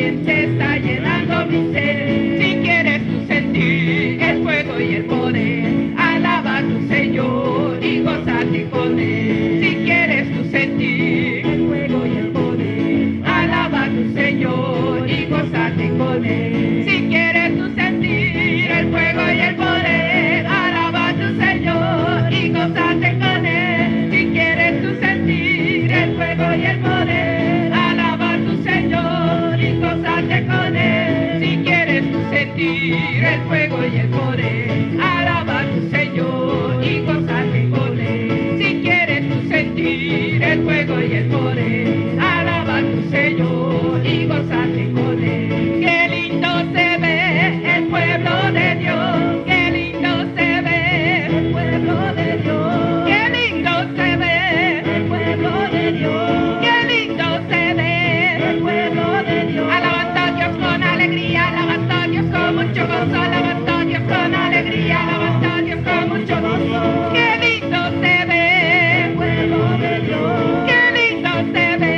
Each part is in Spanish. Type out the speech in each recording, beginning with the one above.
caliente está llenando mi ser. Si quieres tú sentir el fuego y el poder, alaba a tu Señor y gózate con él. Si quieres tú sentir el fuego y el poder, alaba a tu Señor y gózate con él. Si quieres tú sentir el fuego y el poder, alaba a tu Señor y gózate con él. Si quieres tú sentir el fuego y el poder, alaba a tu Señor y gózate con él. Si quieres tú sentir el fuego y el poder, alaba a tu Señor y gózate con él. Si quieres tú sentir el fuego y el poder, alaba a tu Señor y gózate con él. Qué lindo se ve el pueblo de Dios, qué lindo se ve el pueblo de Dios, qué lindo se ve el pueblo de Dios, qué lindo se ve el pueblo de Dios. Alabando a Dios con alegría, alabando a Dios con mucho gozo, alabando a Dios con alegría, alabando a Dios con mucho gozo. Qué lindo se ve el pueblo de Dios, qué lindo se ve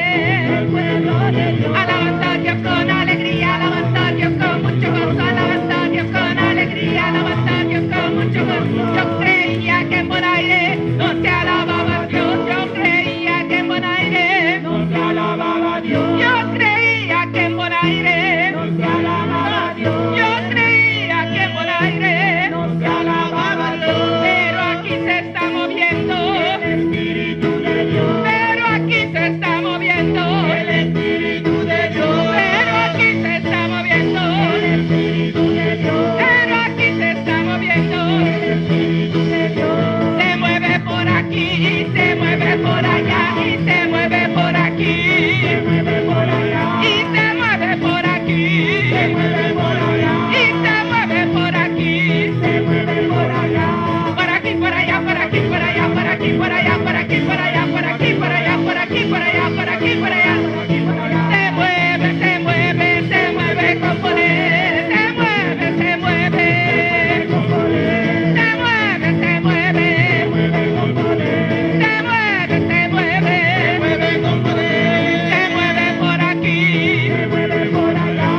el pueblo de Dios. Alabando a Dios con alegría, alabando a Dios con mucho gozo, alabando a Dios con alegría, alabando a Dios con mucho gozo. Yo creía que en Bonaire no se alababa a Dios, yo creía que en Bonaire no se alababa a Dios, yo creía que en Bonaire no se alababa a Dios, yo creía que en Bonaire no se alababa a Dios, pero aquí se está moviendo el Espíritu de Dios, pero aquí se está moviendo el Espíritu de Dios, pero aquí se está moviendo el Espíritu de Dios, pero aquí se está moviendo el Espíritu de Dios. Se mueve por aquí y se mueve por allá y se mueve por aquí, se mueve por allá y se mueve por aquí, se mueve por allá y se mueve por aquí, se mueve por allá, por aquí, por allá, por aquí, por allá, por aquí, por allá, por aquí, por allá, por aquí, por allá, por aquí, por allá, por aquí, por allá, por aquí, por allá. Se mueve, se mueve, se mueve con poder, se mueve, se mueve con poder, se mueve, se mueve, se mueve con poder, se mueve, se mueve, se mueve con poder, se mueve por aquí, se mueve por allá,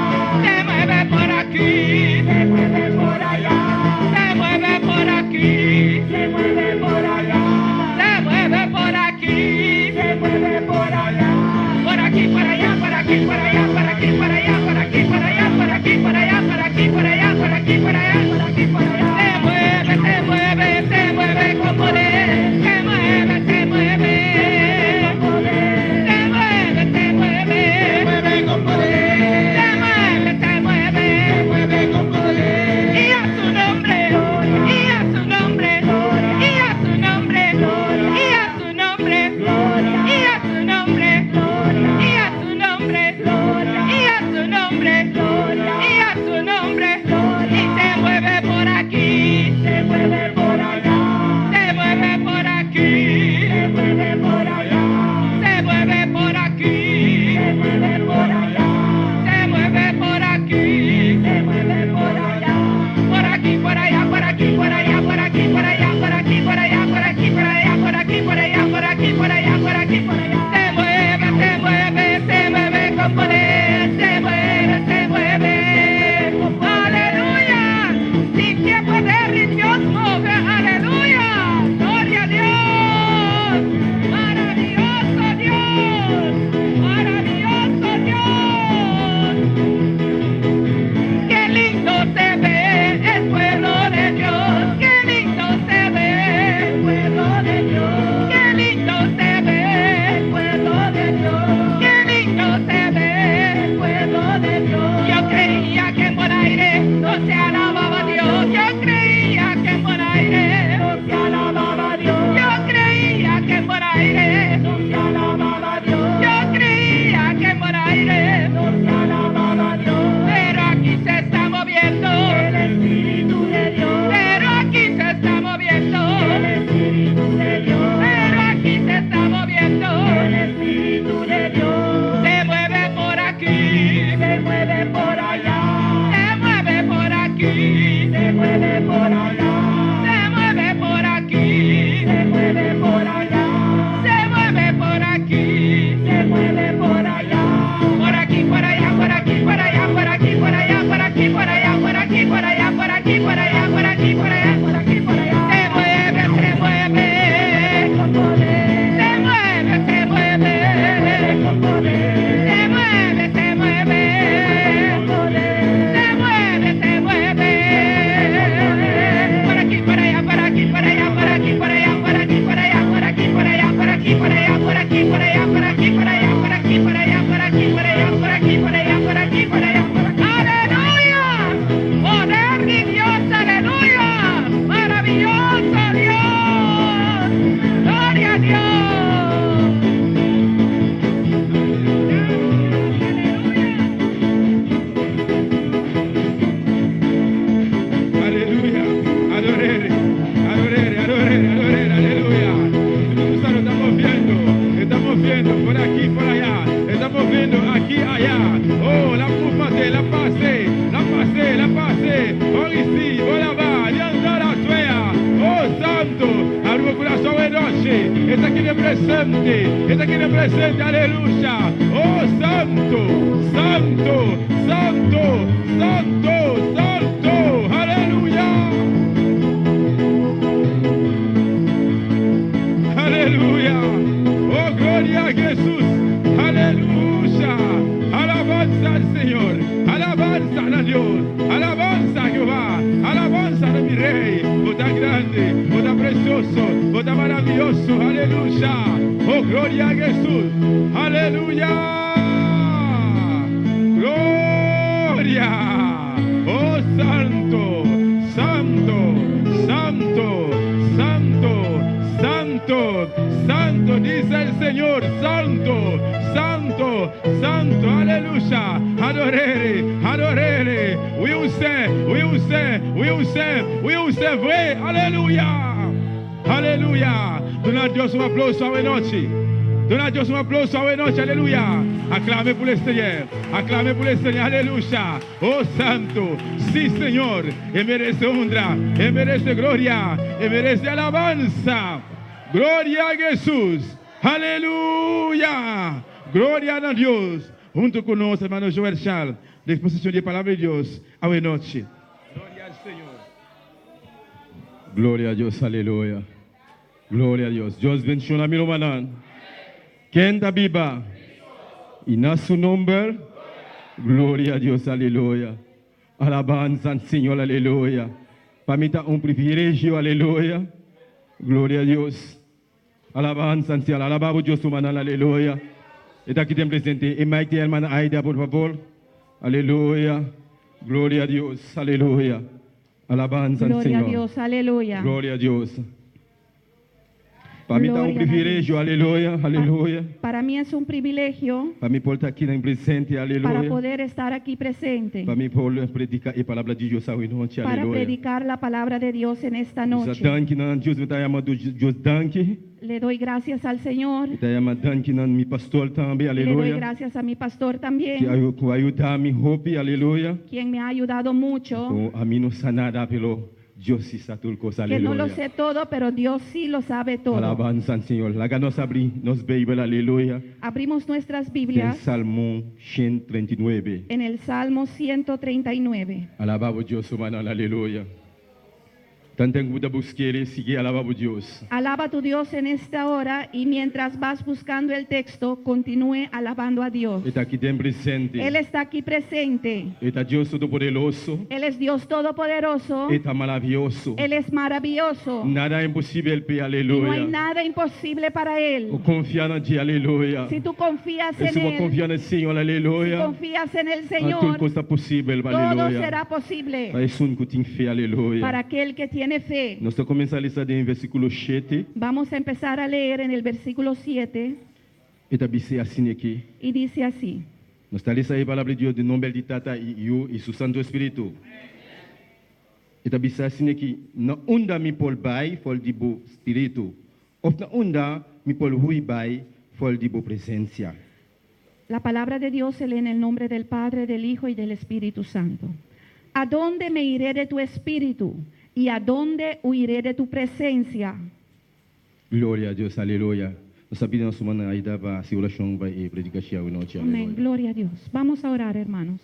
se mueve por aquí, se mueve por allá, se mueve por aquí, se mueve por allá, se mueve por aquí, se mueve por allá, por aquí, por allá, por aquí, por allá, por aquí, por allá, por aquí, por allá, por aquí, por allá, por aquí, por allá, por aquí, por allá, por aquí, por allá. Se mueve, se mueve, se mueve con poder, se mueve, se mueve con poder, se mueve, se mueve con poder, se mueve, se mueve con poder. Y a su nombre, y a su nombre, y a su nombre, y a su nombre, y a su nombre, y a su nombre, y a su nombre. presente. Está aquí presente, aleluya. Oh, santo, santo, santo, santo, santo, aleluya. Aleluya. Oh, gloria a Jesús. Aleluya. Alabanza al Señor. Alabanza a Dios. Alabanza a Jehová. Alabanza a mi Rey. Vos tan grande, vos tan precioso, vos tan maravilloso. Aleluya. Oh, gloria a Jesús. Aleluya. Gloria. Oh, santo, santo, santo, santo, santo, santo, dice el Señor, santo, santo, santo, aleluya, adorere, adorere, will say, vrai, aleluya, aleluya. Dona a Dios un aplauso a noche. Dona a Dios un aplauso a noche, aleluya. Aclame por el Señor, aclame por el Señor, aleluya. Oh santo, sí Señor, Él merece honra, Él merece gloria, Él merece alabanza. Gloria a Jesús, aleluya. Gloria a Dios. Junto con nosotros, hermano Joel Charles, de exposición de palabra de Dios, a buena noche. Gloria al Señor. Gloria a Dios, aleluya. Gloria a Dios. Dios bendiga a mi hermano. ¿Quién está viva? Y en su nombre, gloria a Dios, aleluya. Alabanza al Señor, aleluya. Para mí está un privilegio, aleluya. Gloria a Dios. Alabanza al Señor, alabamos a Dios, hermano, aleluya. Está aquí presente. Y Mike, hermana Aida, por favor. Aleluya. Gloria a Dios, aleluya. Alabanza al Señor. Gloria a Dios, aleluya. Gloria a Dios. Para mí está un privilegio, aleluya, aleluya. Para mí es un privilegio Para mí por estar aquí en presente, aleluya. para poder estar aquí presente, Para mí por predicar la palabra de Dios hoy noche, para aleluya. predicar la palabra de Dios en esta noche. Dios me está llamando Dios danke. Le doy gracias al Señor. Está llamando danke mi pastor también, Le doy aleluya. gracias a mi pastor Que también, ayuda a mi hopi, aleluya. quien me ha ayudado mucho. A mí no sé nada, pero Dios sí sabe todo cosa, Que no aleluya. lo sé todo, pero Dios sí lo sabe todo. Alabanza al Señor. La nos abrí, nos Bible, aleluya. Abrimos nuestras En Biblias Salmo 139. en el Salmo 139. Alabamos Dios, hermano, aleluya. Tanto que buscar, sigue alabamos Dios. Alaba a tu Dios en esta hora y mientras vas buscando el texto, continúe alabando a Dios. Está aquí en presente. Él está aquí presente. Está Dios Todopoderoso. Él es Dios Todopoderoso. Está maravilloso. Él es maravilloso. Nada es imposible, Y no hay aleluya. nada imposible para Él. Confiar en ti, aleluya. Si tú confías Y en si vos Él, confías en el Señor, si aleluya. confías en el Todo Señor, cosa posible, todo aleluya. será posible Es un que tiene fe, aleluya. para aquel que tiene fe. Nós estamos começando a ler em versículo 7. Vamos a empezar a leer en el versículo 7 E também se assim aqui. y dice así. Nós estamos lendo a palavra de Deus de nome de Tata e su Santo Espírito. E também se assim aqui. Na onda me pol bai, fol de bo Espírito. Ou na onda me pol hui bai, fol de bo presença. La palabra de Dios se lee en el nombre del Padre, del Hijo y del Espíritu Santo. ¿A dónde me iré de tu espíritu? ¿Y a dónde huiré de tu presencia? Glória a Deus, aleluia. Nós sabemos que semana aí dava circulação vai predicação hoje noite. Amén, gloria a Dios. Vamos a orar, hermanos.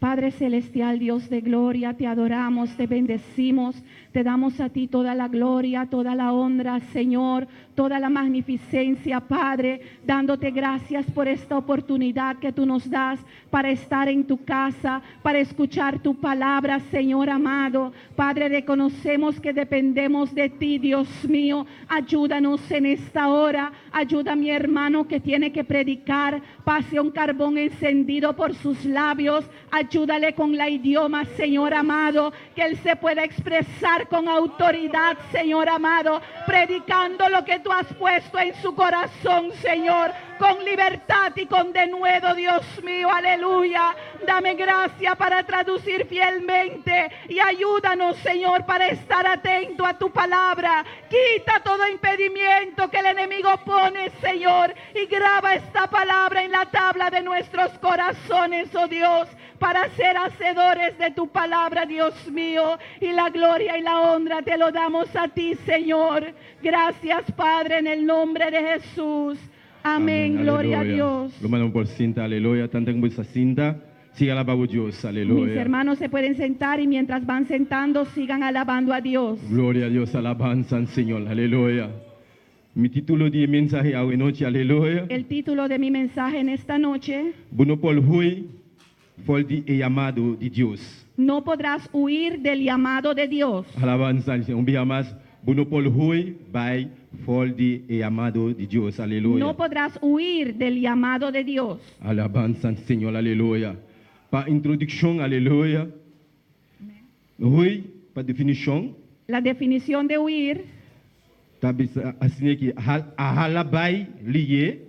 Padre celestial, Dios de gloria, te adoramos, te bendecimos, te damos a ti toda la gloria, toda la honra, Señor, toda la magnificencia, Padre, dándote gracias por esta oportunidad que tú nos das para estar en tu casa, para escuchar tu palabra, Señor amado. Padre, reconocemos que dependemos de ti, Dios mío. Ayúdanos en esta hora, ayuda a mi hermano que tiene que predicar, pase un carbón encendido por sus labios. Ayúdale con la idioma, Señor amado, que Él se pueda expresar con autoridad, Señor amado, predicando lo que tú has puesto en su corazón, Señor. con libertad y con denuedo, Dios mío, aleluya. Dame gracia para traducir fielmente y ayúdanos, Señor, para estar atento a tu palabra. Quita todo impedimento que el enemigo pone, Señor, y graba esta palabra en la tabla de nuestros corazones, oh Dios, para ser hacedores de tu palabra, Dios mío, y la gloria y la honra te lo damos a ti, Señor. Gracias, Padre, en el nombre de Jesús. Amén, gloria a Dios. Lo mandamos por cinta, aleluya. Tanto como esa cinta, siga alabando a Dios, Mis aleluya. hermanos se pueden sentar y mientras van sentando sigan alabando a Dios. Gloria a Dios, alabanza al Señor, aleluya. Mi título de mensaje hoy noche, aleluya. El título de mi mensaje en esta noche: Bueno, por hoy, por el llamado de Dios. no podrás huir del llamado de Dios. Alabanza al Señor. Un día más, bueno, por hoy, by por el llamado de Dios, aleluya. No podrás huir del llamado de Dios. Alabanza al Señor, aleluya. Para introducción, aleluya. Hoy, para definición, La definición de huir así que halabai lié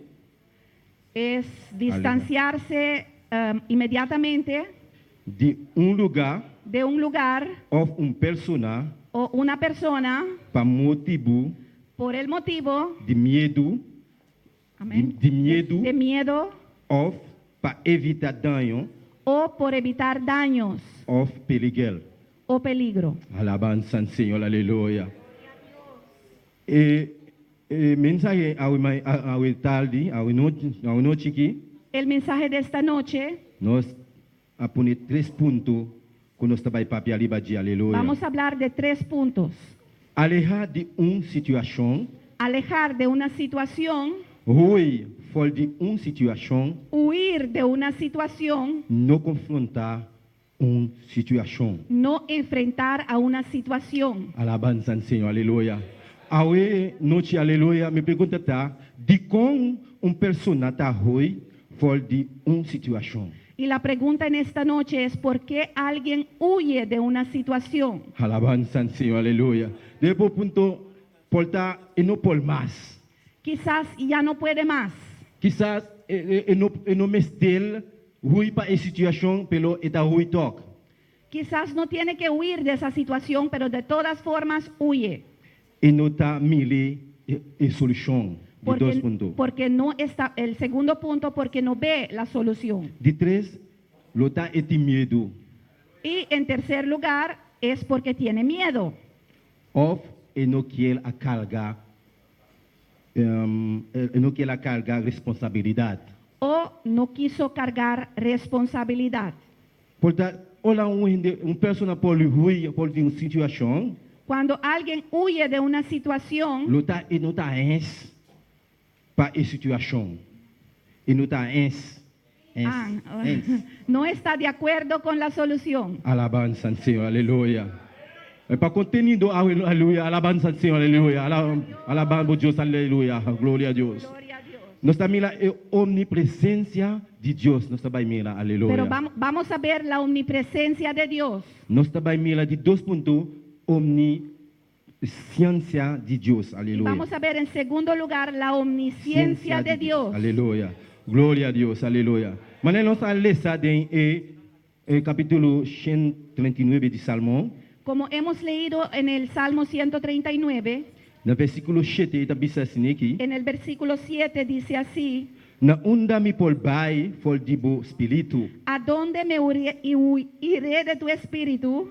es distanciarse inmediatamente de un lugar de un lugar o una persona o una persona para motivo por el motivo de miedo, amén, de miedo de miedo o para evitar daño o por evitar daños o peligro. o peligro. Alabanza al Señor, aleluya. Mensaje a hoy tarde, a hoy noche aquí, El mensaje de esta noche, nos a poner 3 puntos que nos está papel ali, aleluya. vamos a hablar de 3 puntos. Alejar de una situación, Alejar de una situación, hoy, fora de uma situação, huir de una situación, não confrontar uma situação. no enfrentar a una situación. Alabanza ao Senhor, aleluia. Aue, noite, aleluia, me pergunta tá, de como persona está hoje fora de uma situação. Y la pregunta en esta noche es: ¿por qué alguien huye de una situación? Alabanza ao Senhor, aleluia. Depois, ponto, portar e não por mais. Quizás ya no puede más. Quizás não me estel, hui para a situação, pelo eta hui toque. Quizás no tiene que huir de esa situación, pero de todas formas huye. E não está mili e solução. De 2 pontos. Porque no está, el segundo punto, porque no ve la solución. De 3, lo está e medo. Y en tercer lugar, es porque tiene miedo. Ou e não quer a carga, não quer a carga responsabilidade. O no quiso cargar responsabilidad. Portanto, olha pessoa pode huir por uma situação, Cuando alguien huye de una situación, lo está e não está para a situação. E não está no está de acuerdo con la solución. Alabanza al Señor, aleluya. Para contenido, aleluya, alabanza al Señor, aleluya. Alabanza a Dios, aleluya. Gloria a Dios. Gloria a Dios. Nos está mira omnipresencia de Dios, nos está mira, aleluya. Pero vamos a ver la omnipresencia de Dios. Nos está mira de 2 puntos, omnisciencia de Dios, Y aleluya. vamos a ver en segundo lugar la omnisciencia de Dios. Aleluya. Gloria a Dios, aleluya. Mañana nos está leyendo en capítulo 139 de Salmo. Como hemos leído en el Salmo 139, No versículo 7 está bisa sini aqui. en el versículo 7 dice así: Na unda mi por bai for dibo espírito. ¿a dónde me iré de tu espíritu?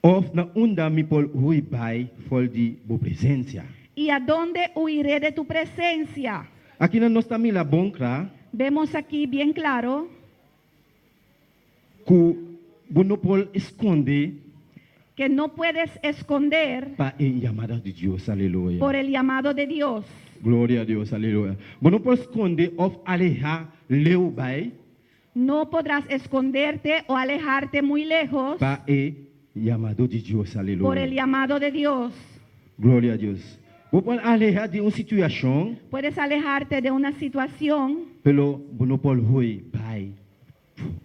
Of na unda mi por hui bai for dibo presença. ¿Y a dónde huiré de tu presencia? Aqui na nossa mila boncra, Vemos aquí bien claro que bueno por esconde que no puedes esconder para a chamada de Deus, aleluia. por el llamado de Dios. Glória a Deus, aleluia. Bueno por esconde of alejar leu bai No podrás esconderte o alejarte muy lejos para a chamado de Deus, por el aleluia. llamado de Dios. Glória a Deus. Vou por alejar de uma situação, Puedes alejarte de una situación, pelo bueno por hui bai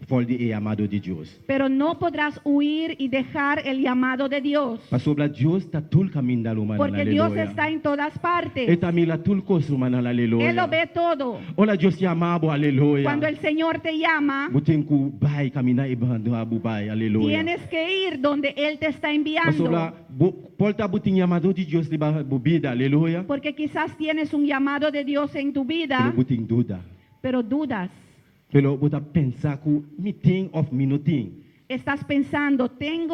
foge do chamado de Deus. pero no podrás huir y dejar el llamado de Dios. Pastor, Deus está todo caminho da humana, Porque Dios aleluia. está en todas partes. Ele está mira tudo coisa humana, Él lo aleluia. ve todo. Olha Deus chamado, aleluia. Cuando el Señor te llama, Buting ku bai caminhar e bando abu bai, aleluia. tienes que ir donde Él te está Pastor, enviando. Paul está buting chamado de Deus de bebida, aleluia. Porque quizás tienes un llamado de Dios en tu Pelo vida, buting duda. pero dudas. Pelo buta pensar ku me tem of me não tem. Estás pensando,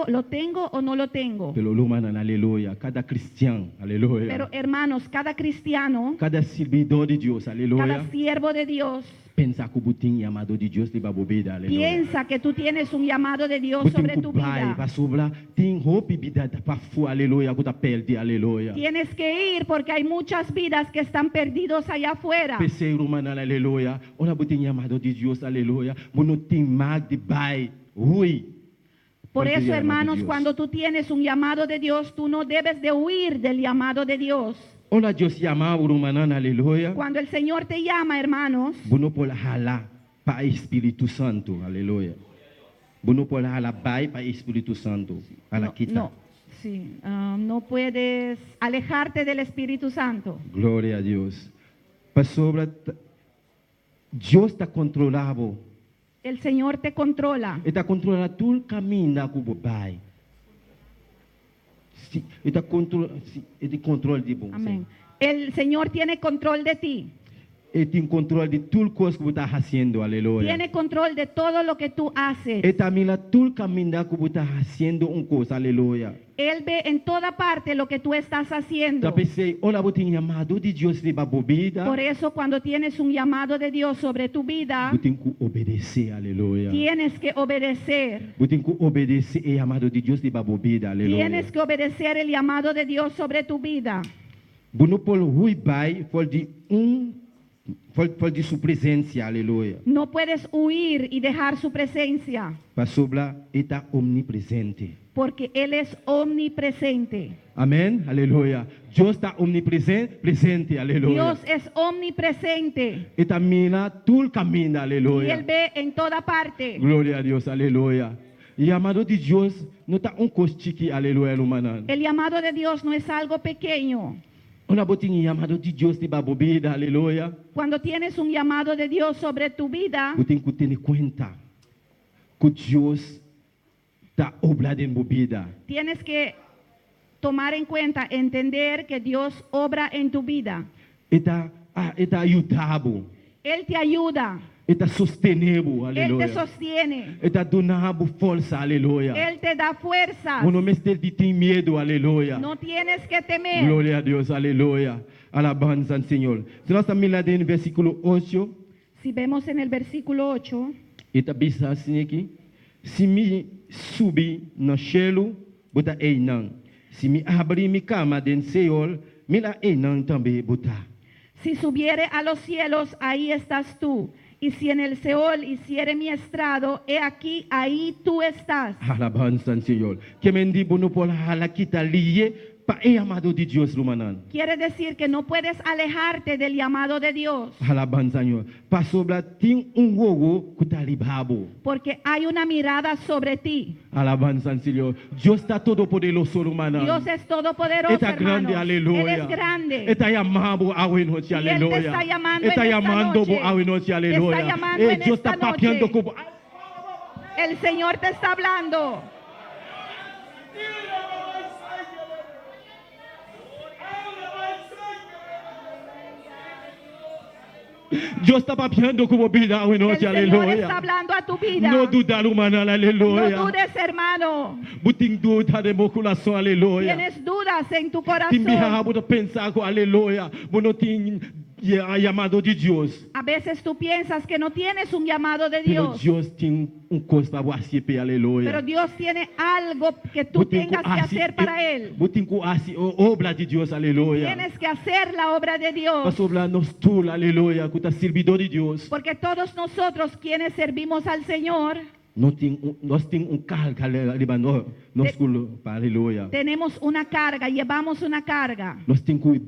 ¿lo tengo o no lo tengo? Pelo humana, aleluia. Cada cristiano, aleluia. Pero hermanos, cada cristiano, Cada servidor de Deus, aleluia. cada siervo de Dios, Pensa que buting chamado de Deus de bebida, aleluia. piensa que tú tienes un llamado de Dios Buting sobre ku tu bai, vida. pastor, tem hope vida para fu, aleluia, que tá perde, aleluia. Tienes que ir porque hay muchas vidas que están perdidos allá afuera. PC humana, aleluia. Olha buting chamado de Deus, aleluia. Não tem mag de bai, rui. Por Porque eso, llama de hermanos, Dios. cuando tú tienes un llamado de Dios, tú no debes de huir del llamado de Dios. Olha Deus chamar humana, aleluia. Cuando el Señor te llama, hermanos, Bueno por hala para Espírito Santo, aleluia. Bueno por hala bai para Espírito Santo, a la quita. no, sí, no puedes alejarte del Espíritu Santo. Glória a Deus. Pastor, Deus está controlado. El Señor te controla. Ele está controlando todo o caminho da cubo bai. Ele está controle de bom. Amén. El Señor tiene control de ti. Ele tem controle de tudo coisa que você está fazendo, aleluia. Tiene control de todo lo que tú haces. Ele está mirando todo o caminho da que você está fazendo coisa, aleluia. Él ve en toda parte lo que tú estás haciendo. Então pensei, olha, você tem chamado de Deus de bobida. Por eso, cuando tienes un llamado de Dios sobre tu vida, Você tem que obedecer, aleluia. tienes que obedecer. Você tem que obedecer o chamado de Deus de bobida, aleluia. Tienes que obedecer el llamado de Dios sobre tu vida. Bueno por hui bai, for de sua presença, aleluia. No puedes huir y dejar su presencia, Pastor, ele está omnipresente. porque Él es omnipresente. Amém? Aleluia. Deus está omnipresente, presente, aleluia. Dios es omnipresente Ele está mirando todo o caminho, y aleluia. Él ve en toda parte. Glória a Deus, aleluia. E chamado de Deus não está costique, aleluia, humana. El llamado de Dios no es algo pequeño. Olha, botinho chamado de Deus de bobida, aleluia. Cuando tienes un llamado de Dios sobre tu vida, Você tem que ter em conta que Deus está obrando em bobida. tienes que tomar en cuenta, entender que Dios obra en tu vida. Ele está ajudando. Él te ayuda, Ele está sustentando, Él te aleluia. sostiene, Ele está dando força, aleluia. Él te da fuerzas. Você não tem medo, aleluia. No tienes que temer. Glória a Deus, aleluia. Alabanza al Senhor. Se nós estamos mirando no versículo 8, Si vemos en el versículo 8, ele está pensando assim aqui. Se me subir no cielo, botar ei não. Se me abrir minha cama dentro do Senhor, me lá ei não também botar. si subiere a los cielos, ahí estás tú. Y si en el Seol hiciere mi estrado, he aquí, ahí tú estás. Alabanza al Senhor. Que me diz, bueno, por la quita lié, para el amado de Dios, lumanan. Quiere decir que no puedes alejarte del llamado de Dios, Alabanza al Senhor. Pastor, tem jogo que está libado. porque hay una mirada sobre ti. Alabanza al Senhor. Deus está todo poderoso, lumanan. Dios es todopoderoso, Está grande, hermanos. aleluia. Él es grande. Está llamando a hoy noche, Y Él te aleluia. está llamando Está en esta llamando noche. a hoy noche, Te aleluia. está llamando en Dios esta está papeando noche. como... El Señor te está hablando. Dios está papeando como vida hoy El noche, Señor está aleluia. hablando a tu vida. No dudar, humana, No aleluia. dudes, hermano. Buting duda de meu coração, aleluia. Tienes dudas en tu Tem corazón. birrabo de pensar com aleluia. Bueno, tem chamado de Deus. A veces tú piensas que no tienes un llamado de Pero Dios, Deus tem coisa para você, aleluia. pero Dios tiene algo que tú tengas que hacer para Él. Buting com obra de Deus, aleluia. Tienes que hacer la obra de Dios, Pastor, nós todos, aleluia, que está servidor de Deus. porque todos nosotros quienes servimos al Señor Nós temos carga, aleluia. tenemos una carga, llevamos una carga. Nós temos que ir,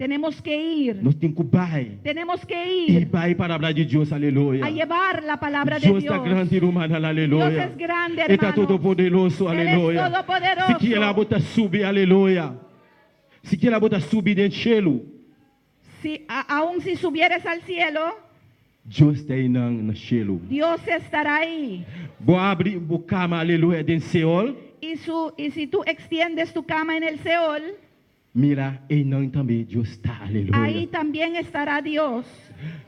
Tenemos que ir. Nós temos que vai. Tenemos que E ir vai para a palavra de Deus, aleluia. a llevar la palabra de Deus está Dios. grande, irmão, Dios aleluia. es grande, Ele está hermano. todo poderoso, Él es aleluia. todopoderoso. Se que ela bota subir, aleluia. Se que ela bota subir dentro do cielo, Si, aun si subieres al cielo, Deus está aí no cielo. Dios estará ahí. Vou abrir a cama, aleluia, dentro do Seol. Y si tú extiendes tu cama en el Seol, Mira, e não também Deus está, ahí aleluia. también estará Dios.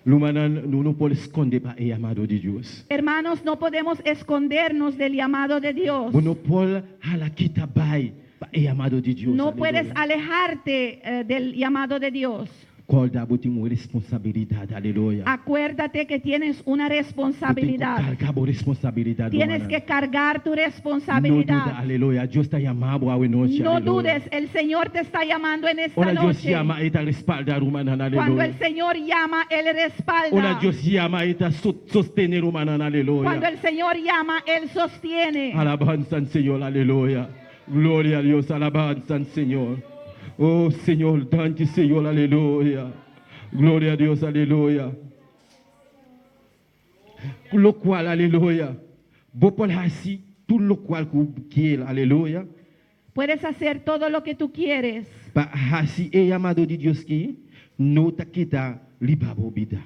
Lumana, não pode esconder para o amado de Deus. Hermanos, no podemos escondernos del llamado de Dios. Não pode halaquita vai para o amado de Deus. No aleluia. puedes alejarte del llamado de Dios. Acorda, você tem uma responsabilidade, aleluia. Acuérdate que tienes una Você tem que responsabilidad. carregar a responsabilidade. Tienes humana. que cargar tu No duda, responsabilidad. aleluia. Deus está chamando a noite. No aleluia. dudes, el Señor te está llamando en esta Ora Deus noche. chama e está respaldando humana, Cuando aleluia. el Señor llama, Él Ora respalda. Deus chama e está sostener humana, Cuando aleluia. el Señor llama, Él sostiene. Alabanza al Señor, aleluia. Glória a Deus, alabanza al Señor. Oh Senhor, dante Senhor, aleluia. Glória a Deus, aleluia. Lo qual, aleluia. Vou pôr assim, tudo lo qual que ele, aleluia. Puedes hacer todo lo que tú quieres. Para assim, é amado de Deus que não está quita liba bobida.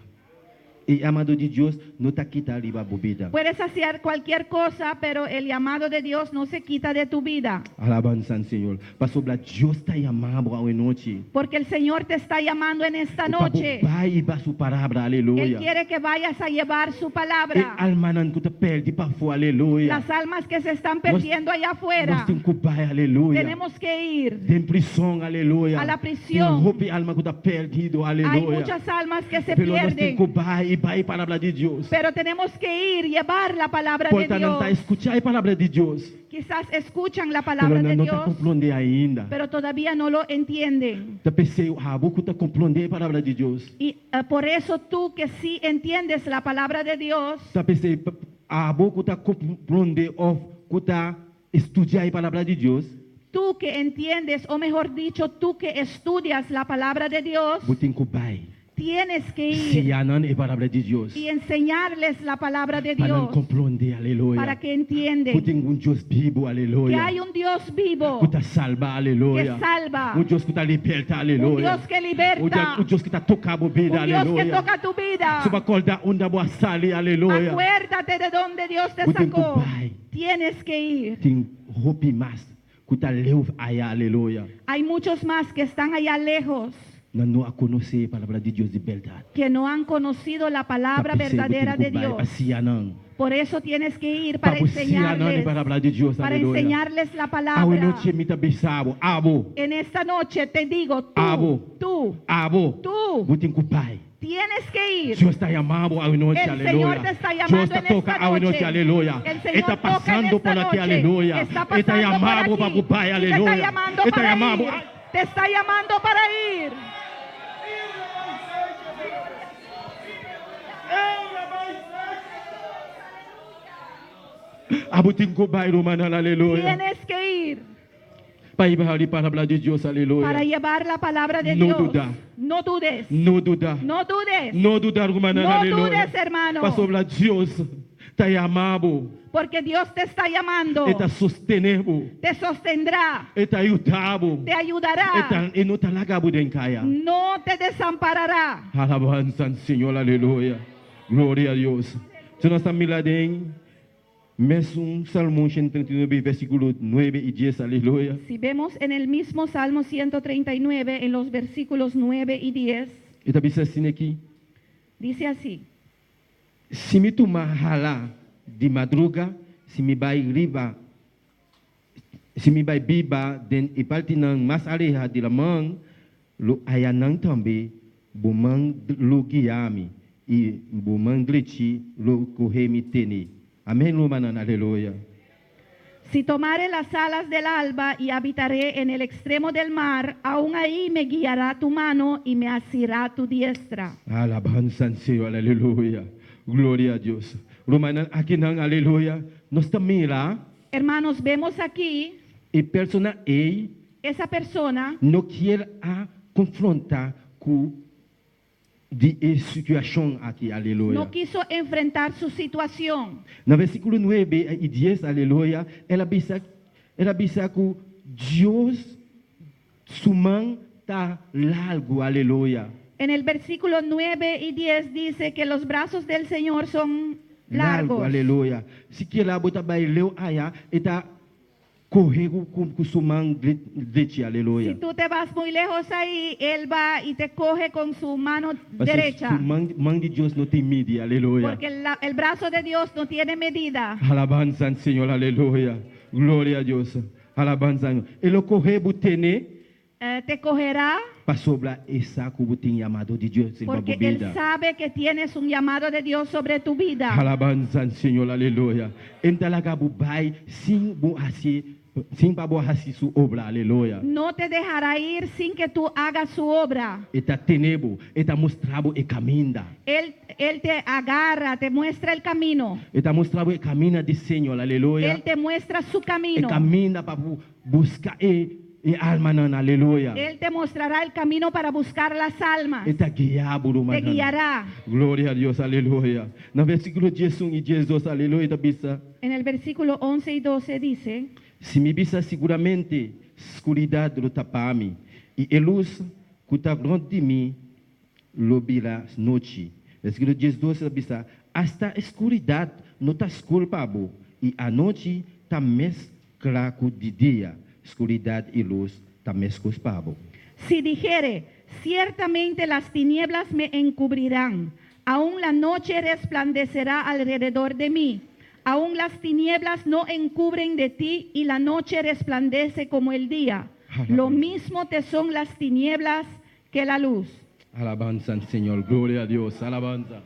É amado de Deus não está quita liba bobida. Puedes hacer cualquier cosa, pero el llamado de Dios no se quita de tu vida. Alabanza al Senhor. Pastor, Deus está chamando a noite. Porque el Señor te está llamando en esta noche. Vai e vai sua palavra, Él aleluia. quiere que vayas a llevar su E palabra. alma não que te perde para fora, aleluia. Las almas que se están perdiendo allá Nós afuera. temos que vai, aleluia. Tenemos que ir. Tem prisão, aleluia. A la prisión. Tem roupa alma que está perdido, Hay aleluia. muchas almas que se Pero nós temos pierden. que vai e vai a palavra de Deus. Pero tenemos que ir, llevar la palabra de Portanto, não está Dios. escuchar a palavra de Deus. Quizás escuchan la Pero palabra de não está Dios, compreendendo ainda. pero todavía no lo entienden. Está pensando, vou está compreender a palavra de Deus. Y por eso tú que sí entiendes la palabra de Dios, Está pensando, vou está compreender ou está estudar a palavra de Deus. tú que entiendes, o mejor dicho, tú que estudias la palabra de Dios, Vou ter que vai. tienes que Se ir não é a palavra de Deus. y enseñarles la palabra de Para não Dios compreender, aleluia. para que Vou entiendan ter Deus vivo, que aleluia. hay un Dios vivo Que está salva, aleluia. que salva, Deus que está liberta, un aleluia. Dios que liberta, Deus que está tocando a vida, un Dios que aleluia. toca tu vida. Se vai acordar onde boa sali, aleluia. Acuérdate de donde Dios te Vou ter sacó. vai. Tienes que ir. Tem roupa mais. Que está leu aí, aleluia. Hay muchos más que están allá lejos, Não a conhecer a palavra de Deus de verdade. que no han conocido la palabra verdadera de Dios. Por eso tienes que ir para enseñarles, palavra de Deus, para aleluia. enseñarles la A palabra. noite me também sabo, abo, En esta noche te digo, Abo. tú, abo. Vou ter que pai. tienes que ir. Deus está chamando a noite, El aleluia. Señor te está llamando Deus está en esta tocando a noite, noche. aleluia. El Señor Está toca en passando esta por aqui, noche. aleluia. Está Está pasando chamando por para aquí. o pai, Y te aleluia. está llamando Está para chamando. ir. Te está llamando para ir. Abo tem que pai, romana, aleluia. Tienes que ir Para ir para a palavra de Deus, para aleluia. llevar la palabra de No Dios. duda. No dudes. Não duda. No dudes. Não dudar, romana, No aleluia. dudes, hermano. Pastor, Deus está chamando. Porque Dios te está llamando. Está sustentando. Te sostendrá. Está ajudando. Te ayudará. E não está largado de encaia. No te desamparará. Alabanza, Senhor, aleluia. Glória a Deus. Se nós estamos miladem, mesmo Salmo 139, versículo 9 e 10, aleluia. Si vemos en el mismo Salmo 139, en los versículos 9 y 10, E está dizendo assim aqui. dice así: Se me tomar rala de madruga, se me vai riba, se me vai biba, den e partinan mas aleja de la mão, lo ayanan também, bomang lo guiame, e bomang gliti lo corre me tene. Amém, lumanan, aleluia. si tomare las alas del alba y habitaré en el extremo del mar, aún ahí me guiará tu mano y me asirá tu diestra. Alabanza, Senhor, aleluia. Glória a Deus. Lumanan, aqui não, aleluia. Nós estamos lá, Hermanos, vemos aquí e persona ei esa persona não quer a confrontar com a situação aqui, aleluia. No quiso enfrentar su situación. No versículo 9 y 10, aleluya, ela bisa que Dios su mão está largo, aleluya. En el versículo 9 y 10 dice que los brazos del Señor son largos. Aleluia. Se que lá bota baileu aya, eta corrego com su mão direita, aleluia. Si tú te vas muy lejos ahí, Él va y te coge con su mano derecha. Su mão de Deus não tem medida, aleluia. Porque el brazo de Dios no tiene medida. Alabanza al Señor, aleluya. Gloria a Dios. Alabanza. Ele corre botene Te cogerá para sobrar essa que tem chamado de Deus em porque sua Él vida. sabe que tienes un llamado de Dios sobre tu vida. Alabanza al Señor, aleluia. Então ela acabou vai sem borrar su obra, aleluia. No te dejará ir sin que tú hagas su obra. Eta tenebo, eta mostrabo e caminda. Él te agarra, te muestra el camino. Eta mostrabo e camina de Senhor, aleluia. Él te muestra su E camino. camina para buscar e alma, aleluia. Él te mostrará el camino para buscar las almas. Eta guiar, Te guiará. Glória a Deus, aleluia. No versículo 11 e 12, aleluia, da bisa. En el versículo 11 y 12 dice: Se me bisa seguramente escuridade lo tapame e a luz que está grande de mim lo virá noite. Versículo 12 da bisa. Hasta a escuridade não está esculpado e a noite está mesclada com de dia. Escuridade e luz está mesclado. Si dijere, ciertamente las tinieblas me encubrirán, aún la noche resplandecerá alrededor de mí. Aún las tinieblas no encubren de ti y la noche resplandece como el día. Lo mismo te son las tinieblas que la luz. Alabanza al Señor, gloria a Dios, alabanza.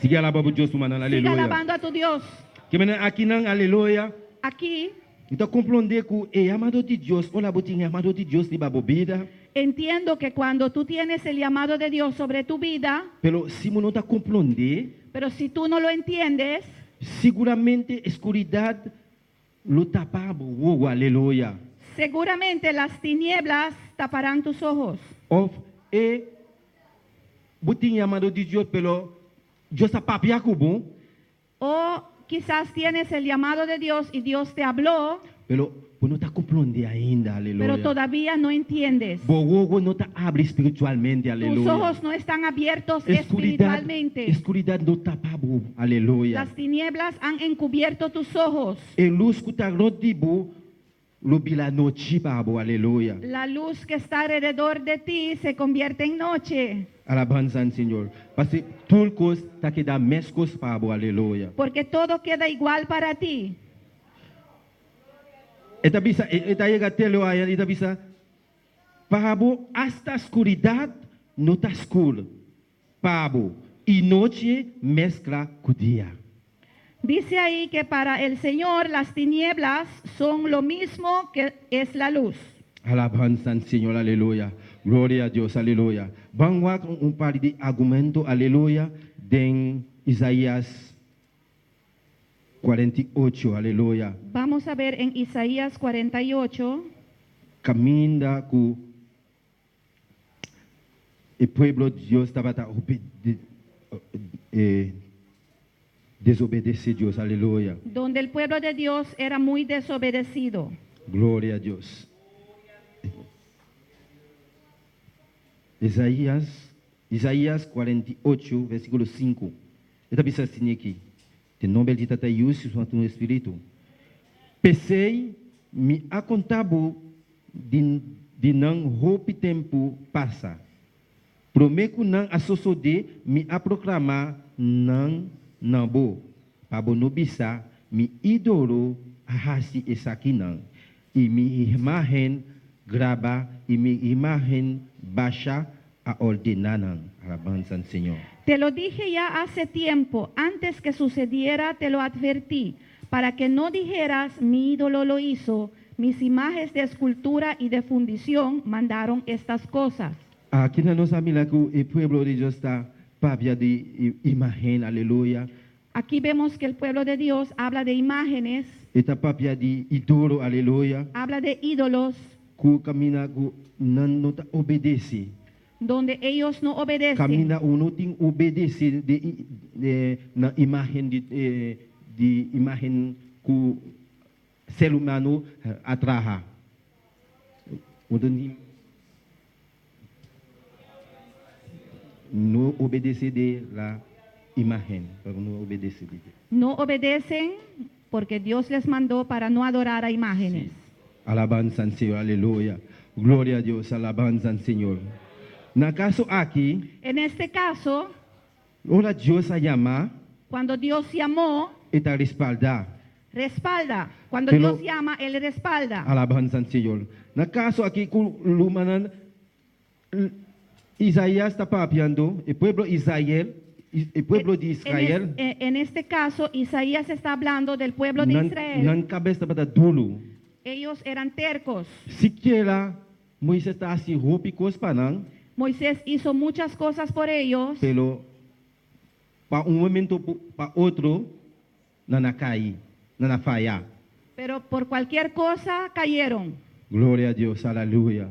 Sigue alabando a Dios, humano, Sigue aleluya. alabando a tu Dios. Que mena aqui não, aleluia. Aquí Então compreender que é amado de Deus, ou lá botinha amado de Deus de babobida, entiendo que cuando tú tienes el llamado de Dios sobre tu vida, pero se não está compreender, pero si tú no lo entiendes, seguramente escuridade lo tapava, oh, aleluia. seguramente las tinieblas taparán tus ojos. Ou é botinha amado de Deus, pelo Deus está papiaco bom, O quizás tienes el llamado de Dios y Dios te habló, pero não está compreender ainda, pero aleluia. todavía no entiendes. Bogo não está abre espiritualmente, Tus aleluia. ojos no están abiertos espiritualmente. Escuridade não tapava, aleluia. Las tinieblas han encubierto tus ojos. E luz que está grande lo bila noite, babo, aleluia. La luz que está alrededor de ti se convierte en noche, Alabanza al Señor. Porque tudo coisa está que dá mescos, babo, aleluia. porque todo queda igual para ti. Eta bisa, eta chega até lo aí, eta bisa, babo, hasta a escuridade não está escuro, babo, e noite mescla com dia. Dice ahí que para el Señor las tinieblas son lo mismo que es la luz. Alabanza al Señor, aleluya. Gloria a Dios, aleluya. Vamos a un par de argumentos, aleluya, de Isaías 48, aleluya. Vamos a ver en Isaías 48, Camina con el pueblo de Dios estaba desobedecer a Dios, aleluya. donde el pueblo de Dios era muy desobedecido. Gloria a Dios. Isaías 48, versículo 5. Esta bisa assim aqui. Tem nome de Tata Yusuf, Santo Espírito. Pensei, me acontabo de não roupe tempo passa. Prometo não associar, me a proclamar não bo. Pabo no bisa, me idolo a hasi esaki não. E me imagem graba e me imagem baixa a ordenar. Alabanza al Señor. Te lo dije ya hace tiempo, antes que sucediera te lo advertí, para que no dijeras, mi ídolo lo hizo, mis imágenes de escultura y de fundición mandaron estas cosas. Aqui na nossa família, que o povo de Deus está papia de imagem, aleluia. Aquí vemos que el pueblo de Dios habla de imágenes, Está papia de ídolo, aleluia. habla de ídolos. ku camina ku nan no ta obedece. donde ellos no obedecen. Camina uno tem obedece de na imagen de imagen que ser humano atraja. No obedece de la imagen, pero no obedece de Dios. No obedecen porque Dios les mandó para no adorar a imágenes. Alabanza al Señor, aleluya. Gloria a Dios, alabanza al Señor. En el caso aquí, En este caso, ahora Dios a llama cuando Dios llamó, y te respalda. respalda. Cuando Pero- Dios llama, Él respalda. Alabanza al Señor. En el caso aquí, lumanan, Isaías está papiando, el pueblo Israel, el pueblo de Israel, En este caso, Isaías está hablando del pueblo de Israel. nan cabeza para dolo. Ellos eran tercos. Siquiera Moisés está así rópicos para Moisés hizo muchas cosas por ellos, pero para un momento para otro, nana caí, nana falla. pero por cualquier cosa cayeron. Gloria a Dios, aleluya.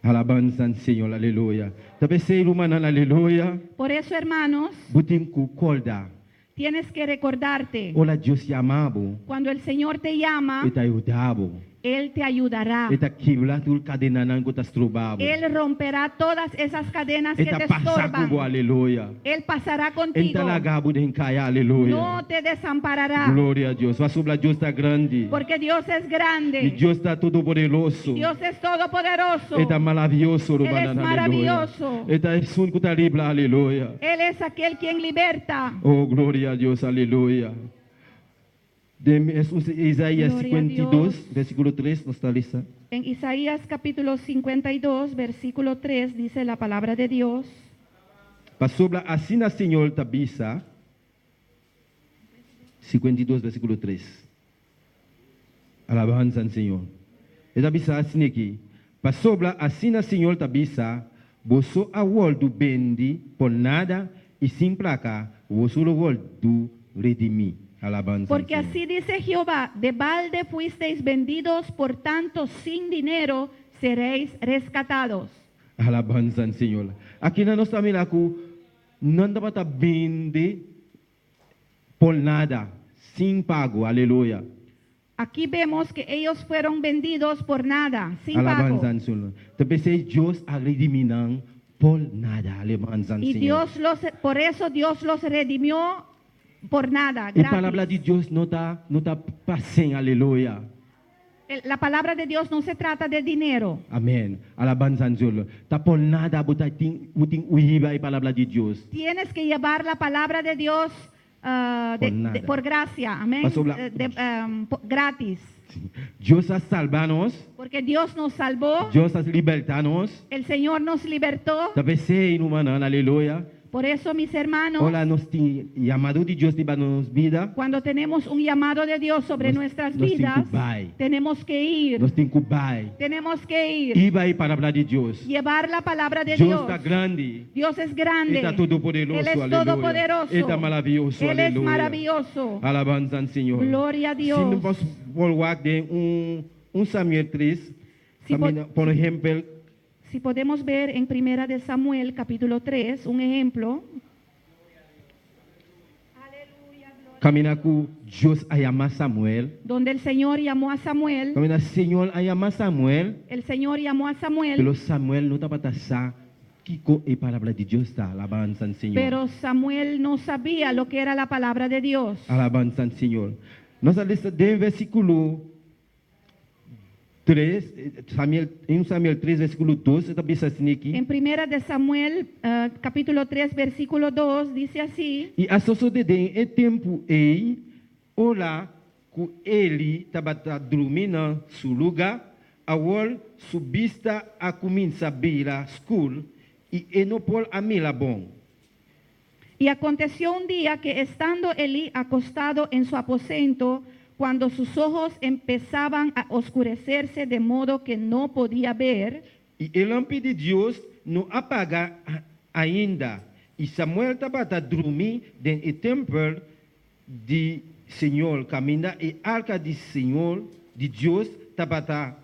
Alabanza al Señor, aleluya. Tapi ser humano, aleluya. Por eso, hermanos, Butin ku kolda. tienes que recordarte, Ola Dios llamabo, cuando el Señor te llama, eta ayudabo. Él te ayudará. Eta kibla tul cadena nan gotas trubabo. Él romperá todas esas cadenas que Eta te pasa kubo, estorban. aleluya. Él pasará contigo. Enta lagabo den kaya, aleluya. No te desamparará. Gloria a Dios. Vasubla Dios está grande. Porque Dios es Y grande. Dios está todopoderoso. Dios es todopoderoso. Está maravilloso, Él es Rubanan, aleluya. maravilloso. Está es un terrible, aleluya. Él es aquel quien liberta. Oh, gloria a Dios, aleluya. Es Isaías Gloria a 52, Dios. versículo 3, ¿no está lista? En Isaías capítulo 52, versículo 3, dice la palabra de Dios. Pasó así na Señor tabisa. 52, versículo 3. Alabanza al Señor. Esta bisa así aquí. Pasó así na Señor tabisa. Vosso a do bendi por nada y sin placa. Vosso lo do redimi. Alabanza al Porque Señor. así dice Jehová, de balde fuisteis vendidos, por tanto sin dinero seréis rescatados. Alabanza al Señor. Aquí na nossa família, não dá para vender por nada, sin pago. Aleluya. Aquí vemos que ellos fueron vendidos por nada, sin pago. Alabanza al Señor. Tapi Dios a rediminan por nada. Alabanza al Y Señor. por eso Dios los redimió por nada, Y palabra gratis. de Dios no está pasen. Aleluya. La palabra de Dios no se trata de dinero. Amén. Alabanza al Señor. Está por nada, buting uhiba y palabra de Dios. Tienes que llevar la palabra de Dios nada. por gracia, amén, Pasó la- gratis. Dios a salvarnos. Porque Dios nos salvó, Dios a libertarnos. el Señor nos libertó. Tapi inumana. Aleluya. Por eso, mis hermanos, Hola, nos tem llamado de Dios para nos vida. cuando tenemos un llamado de Dios sobre nuestras nos vidas, vai. tenemos que ir, Nos tem que vai. tenemos que ir, E vai para hablar de Dios. llevar la palabra de Dios Dios. está grande. Dios es grande, Está todopoderoso. Él es Aleluya. todopoderoso, Está maravilloso. Él es Aleluya. maravilloso. Alabanza al Señor. Gloria a Se Dios. não posso voltar de Samuel 3, Si por ejemplo, Si podemos ver en Primera de Samuel, capítulo 3, un ejemplo, camina com Deus a chamar Samuel. donde el Señor llamó a Samuel, Camina Senhor a chamar Samuel. el Señor llamó a Samuel, Pelo Samuel não está para passar. Kiko e palavra de Deus está. Alabanza al Señor. pero Samuel no sabía lo que era la palabra de Dios. Alabanza al Señor. Nossa lista de versículo 3, em Samuel 3, versículo 12, está pensando assim aqui. En Primera de Samuel, capítulo 3, versículo 2, dice así: E a sociedade em tempo ei, olá, que ele estava dormindo no seu lugar, agora subista a começar a beira school, e não pode a mila bom. Y aconteció un día que estando Elí acostado en su aposento, cuando sus ojos empezaban a oscurecerse de modo que no podía ver, E a lâmpada de Deus não apaga ainda. E Samuel estava dormindo dentro do templo de Senhor, caminhando, e a arca de Senhor, de Deus, estava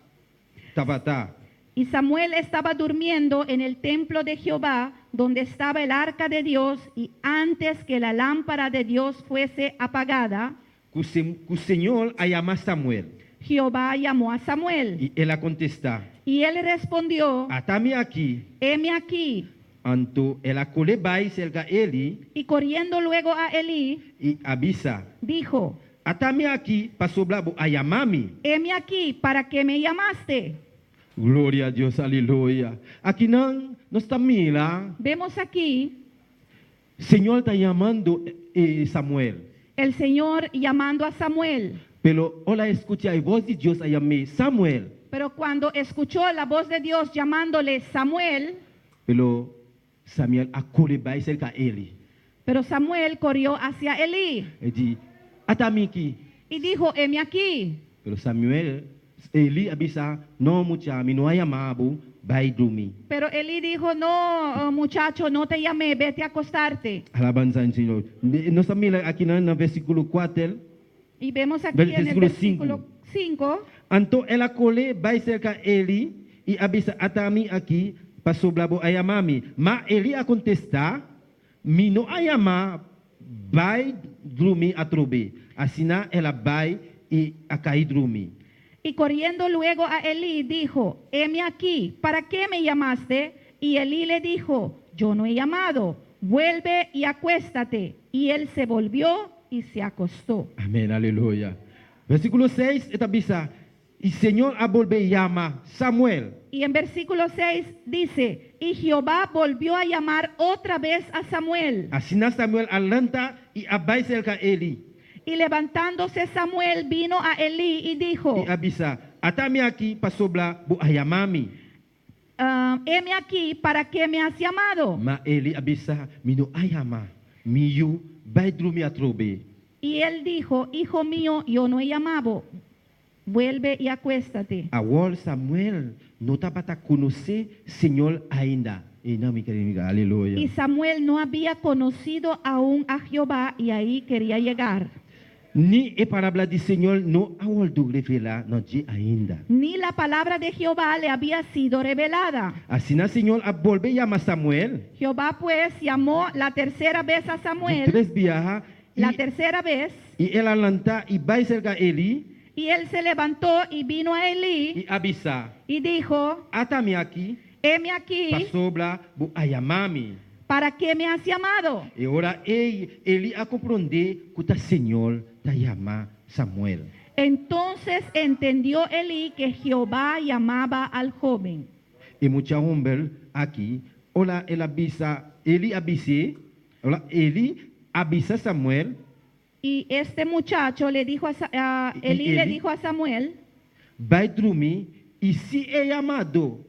tabata. Y Samuel estaba durmiendo en el templo de Jehová, donde estaba el arca de Dios, y antes que la lámpara de Dios fuese apagada, Que o Senhor a chamar Samuel. Jehová llamó a Samuel. E ele a contestar. Y él respondió, Atame aqui. heme aquí. Anto ela colebai cerca ele Y corriendo luego a Elí, e abisa. dijo, Atame aqui para sobrar a chamar-me. heme aquí, ¿para qué me llamaste? Glória a Deus, aleluia. Aqui não, nós estamos lá. Vemos aquí Senhor está chamando Samuel. el Señor llamando a Samuel. Pero olha, escute a voz de Deus a chamar Samuel. Pero cuando escuchó la voz de Dios llamándole Samuel, Pero Samuel a colebai cerca ele. pero Samuel corrió hacia Elí Ele diz, atame aqui. y dijo, heme aquí. Pero Samuel, ele abisa, não muchacho, não a chamado, vai dormir. Pero Elí dijo, no, muchacho, no te llamé, vete a acostarte. Alabanza al Señor. Nós estamos aqui no versículo 4. Y vemos aquí en el Versículo versículo 5, Então ela cole vai cerca ele e abisa atami aqui para sobrar a chamar-me. Mas ele a contestar, me não a chamar, vai dormir a trobe. Assim ela vai e a cair dormir. y corriendo luego a Elí dijo, heme aquí, ¿para qué me llamaste? Y Elí le dijo, yo no he llamado, vuelve y acuéstate. Y él se volvió y se acostó. Amém, aleluia. Versículo 6, esta bisa. E Senhor a volver llama Samuel. Y en versículo 6 dice, y Jehová volvió a llamar otra vez a Samuel. Assim Samuel alanta e abai cerca ele. Y levantándose Samuel vino a Elí y dijo, E abisa, atame aqui para sobrar a chamar-me. heme aquí, ¿para qué me has llamado? Mas ele abisa, me não a chamar. Miu vai dormir a trobe. Y él dijo, hijo mío, yo no he llamado, vuelve y acuéstate. Agora Samuel não estava a conhecer Senhor ainda. E não me querem aleluia. Y Samuel no había conocido aún a Jehová y ahí quería llegar. Ni a palavra de Senhor não a voltou revelar no dia ainda. Ni la palabra de Jehová le había sido revelada. Assim Senhor a volver chamar Samuel. Jehová pues llamó la tercera vez a De Samuel, três viajas. la tercera vez, E ela alanta e vai cerca ele y él se levantó y vino a Elí e abisa, y dijo, atame aqui heme para aquí, sobrar a chamar-me. ¿para qué me has llamado? E ora ele a compreender que o Senhor está chamando Samuel. Entonces entendió Elí que Jehová llamaba al joven. E muita homem aqui, olha, ele avisa Samuel, Y este muchacho le dijo Elí le dijo a Samuel, vai dormir, e se é chamado,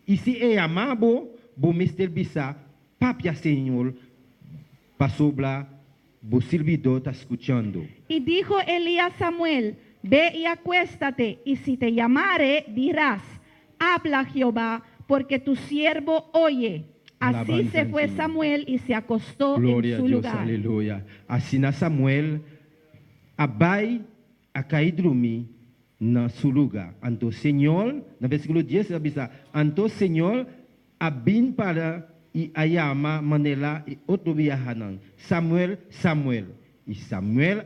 e se é chamado, vou mister bisa, papia Senhor, para sobrar, o servidor está escutando. y dijo Elí a Samuel, ve y acuéstate, y si te llamare, dirás, habla Jehová, porque tu siervo oye. Así Alabanza se al fue Señor. Samuel y se acostó Glória en a su Deus, lugar. aleluia. Assim Samuel abai a cair dormir no seu lugar. Então Senhor, no versículo 10, avisa, então Senhor abin para e a chama manela e outro viajanan. Samuel, Samuel. E Samuel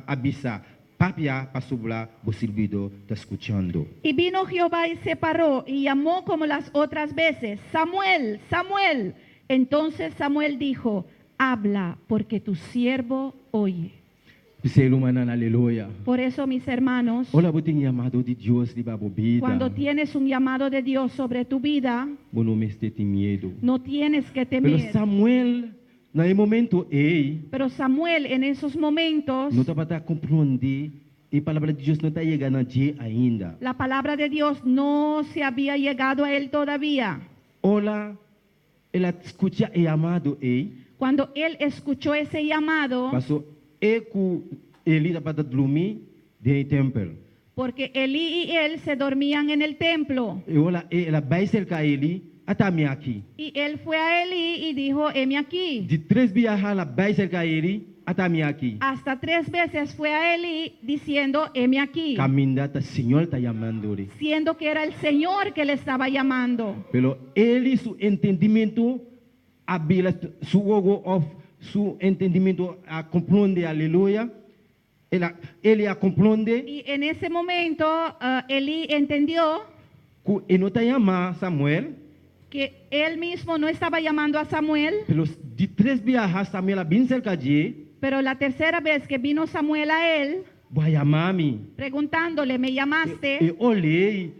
avisa, papia para sobrar o servidor está escutando. Y vino Jehová y se paró y llamó como las otras veces, Samuel, Samuel. Entonces Samuel dijo, habla, porque tu siervo oye. Ser humano, aleluia. Por eso, mis hermanos, Olha, você tem chamado de Deus de babo vida. cuando tienes un llamado de Dios sobre tu vida, Você não me tem medo. no tienes que Pero temer. Samuel, naquele momento, Pero Samuel en esos momentos, não estava a compreender e a palavra de Deus não está chegando a dia ainda. la palabra de Dios no se había llegado a él todavía. Olha, ela escuta e amado Cuando él escuchó ese llamado, passou ele estava a dormir dentro do templo. porque Elí y él se dormían en el templo, E olha, ela vai cercar ele, atame aqui. y él fue a Elí y dijo, heme aquí. De três viajar, ela vai cercar ele, atami aqui. Hasta 3 veces fue a Elí diciendo, heme aquí, Caminda tá Senhor tá chamando ele. siendo que era el Señor que le estaba llamando. Pelo ele su entendimento abila su ogo of su entendimento a compreende, aleluia. Ele a compreende Y en ese momento Elí entendió que ele não tá chamando Samuel. que él mismo no estaba llamando a Samuel, Pelos de 3 viajes Samuel bem cerca de pero la tercera vez que vino Samuel a él, vai chamar-me. preguntándole, ¿me llamaste? E olhei,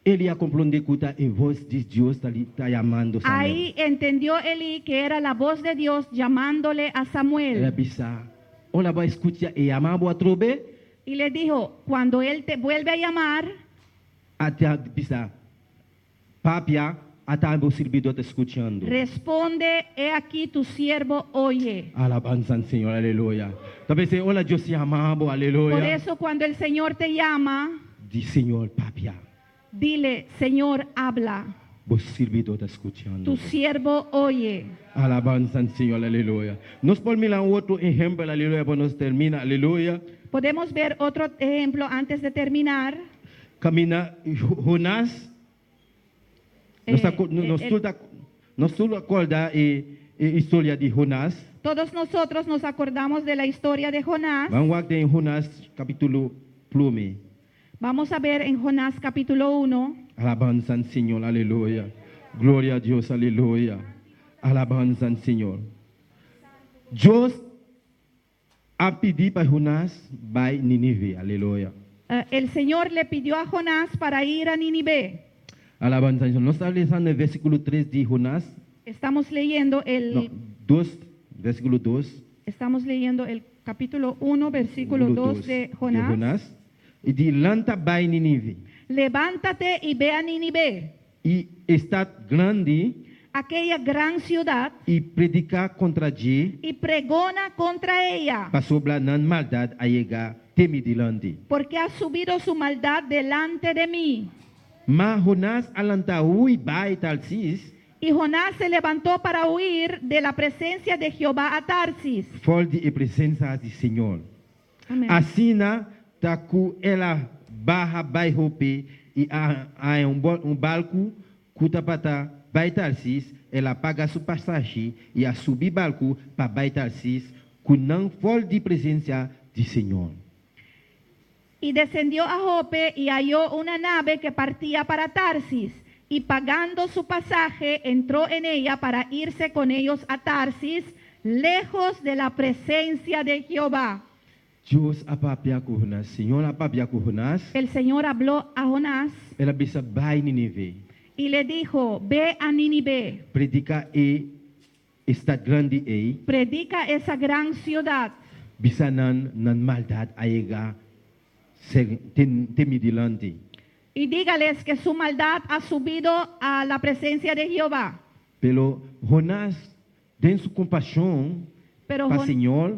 ele a compreender que a voz de Deus está chamando Samuel. Ahí entendió Elí que era la voz de Dios llamándole a Ela Samuel. bisa, olha vai escutar e chamar boa trobe, Y le dijo, cuando él te vuelve a llamar, até bisa, papia, até o servidor está escutando. responde, he aquí tu siervo oye. Alabanza al Señor, aleluya. Talvez você olha Deus se chamando, Por aleluya. eso cuando el Señor te llama, Diz Senhor, papia, dile, Señor, habla. o servidor está escutando. Tu siervo oye. Alabanza al Señor, aleluya. Nos podemos mirar outro exemplo, aleluya, para nos terminar, aleluya. Podemos ver otro ejemplo antes de terminar. Camina Jonás. Nós tudo acorda a história de Jonás. Todos nosotros nos acordamos de la historia de Jonás. Vamos ver em Jonás capítulo 1. Vamos a ver en Jonás capítulo 1. Alabanza al Señor, aleluya. Gloria a Dios, aleluya. Alabanza al Señor. Dios ha pedido para Jonás vai Nínive, aleluya. El Señor le pidió a Jonás para ir a Nínive. Alabanza al Señor. Nós estamos lendo el versículo 3 de Jonás. Estamos leyendo No, 2, versículo 2. estamos leyendo el capítulo 1, versículo 2 de Jonás. E de lanta vai Nínive. Levántate y ve a Nínive, E está grande aquella gran ciudad, e predicar contra ti, y pregona contra ella, para sobrar na maldade a chegar teme delante. porque ha subido su maldad delante de mí. Mas Jonás alanta ui vai Tarsis, Y Jonás se levantó para huir de la presencia de Jehová a Tarsis. fora de presença do Senhor. Amén. Assina taku ela barra vai romper e há barco cuta para vai Tarsis, ela paga sua passagem e a subir barco para vai Tarsis, que não fora de presença do Senhor. Y descendió a Jope y halló una nave que partía para Tarsis. Y pagando su pasaje, entró en ella para irse con ellos a Tarsis, lejos de la presencia de Jehová. Deus apapia com Jonás, Senhor apapia com Jonás, El Señor habló a Jonás ela bisa vai Nínive, y le dijo, ve a Nínive, predica e está grande e predica esa gran ciudad, bisa nan maldade a chegar teme delante. y dígales que su maldad ha subido a la presencia de Jehová. Pelo Jonás, tem sua compaixão Pero para o Jon- Senhor.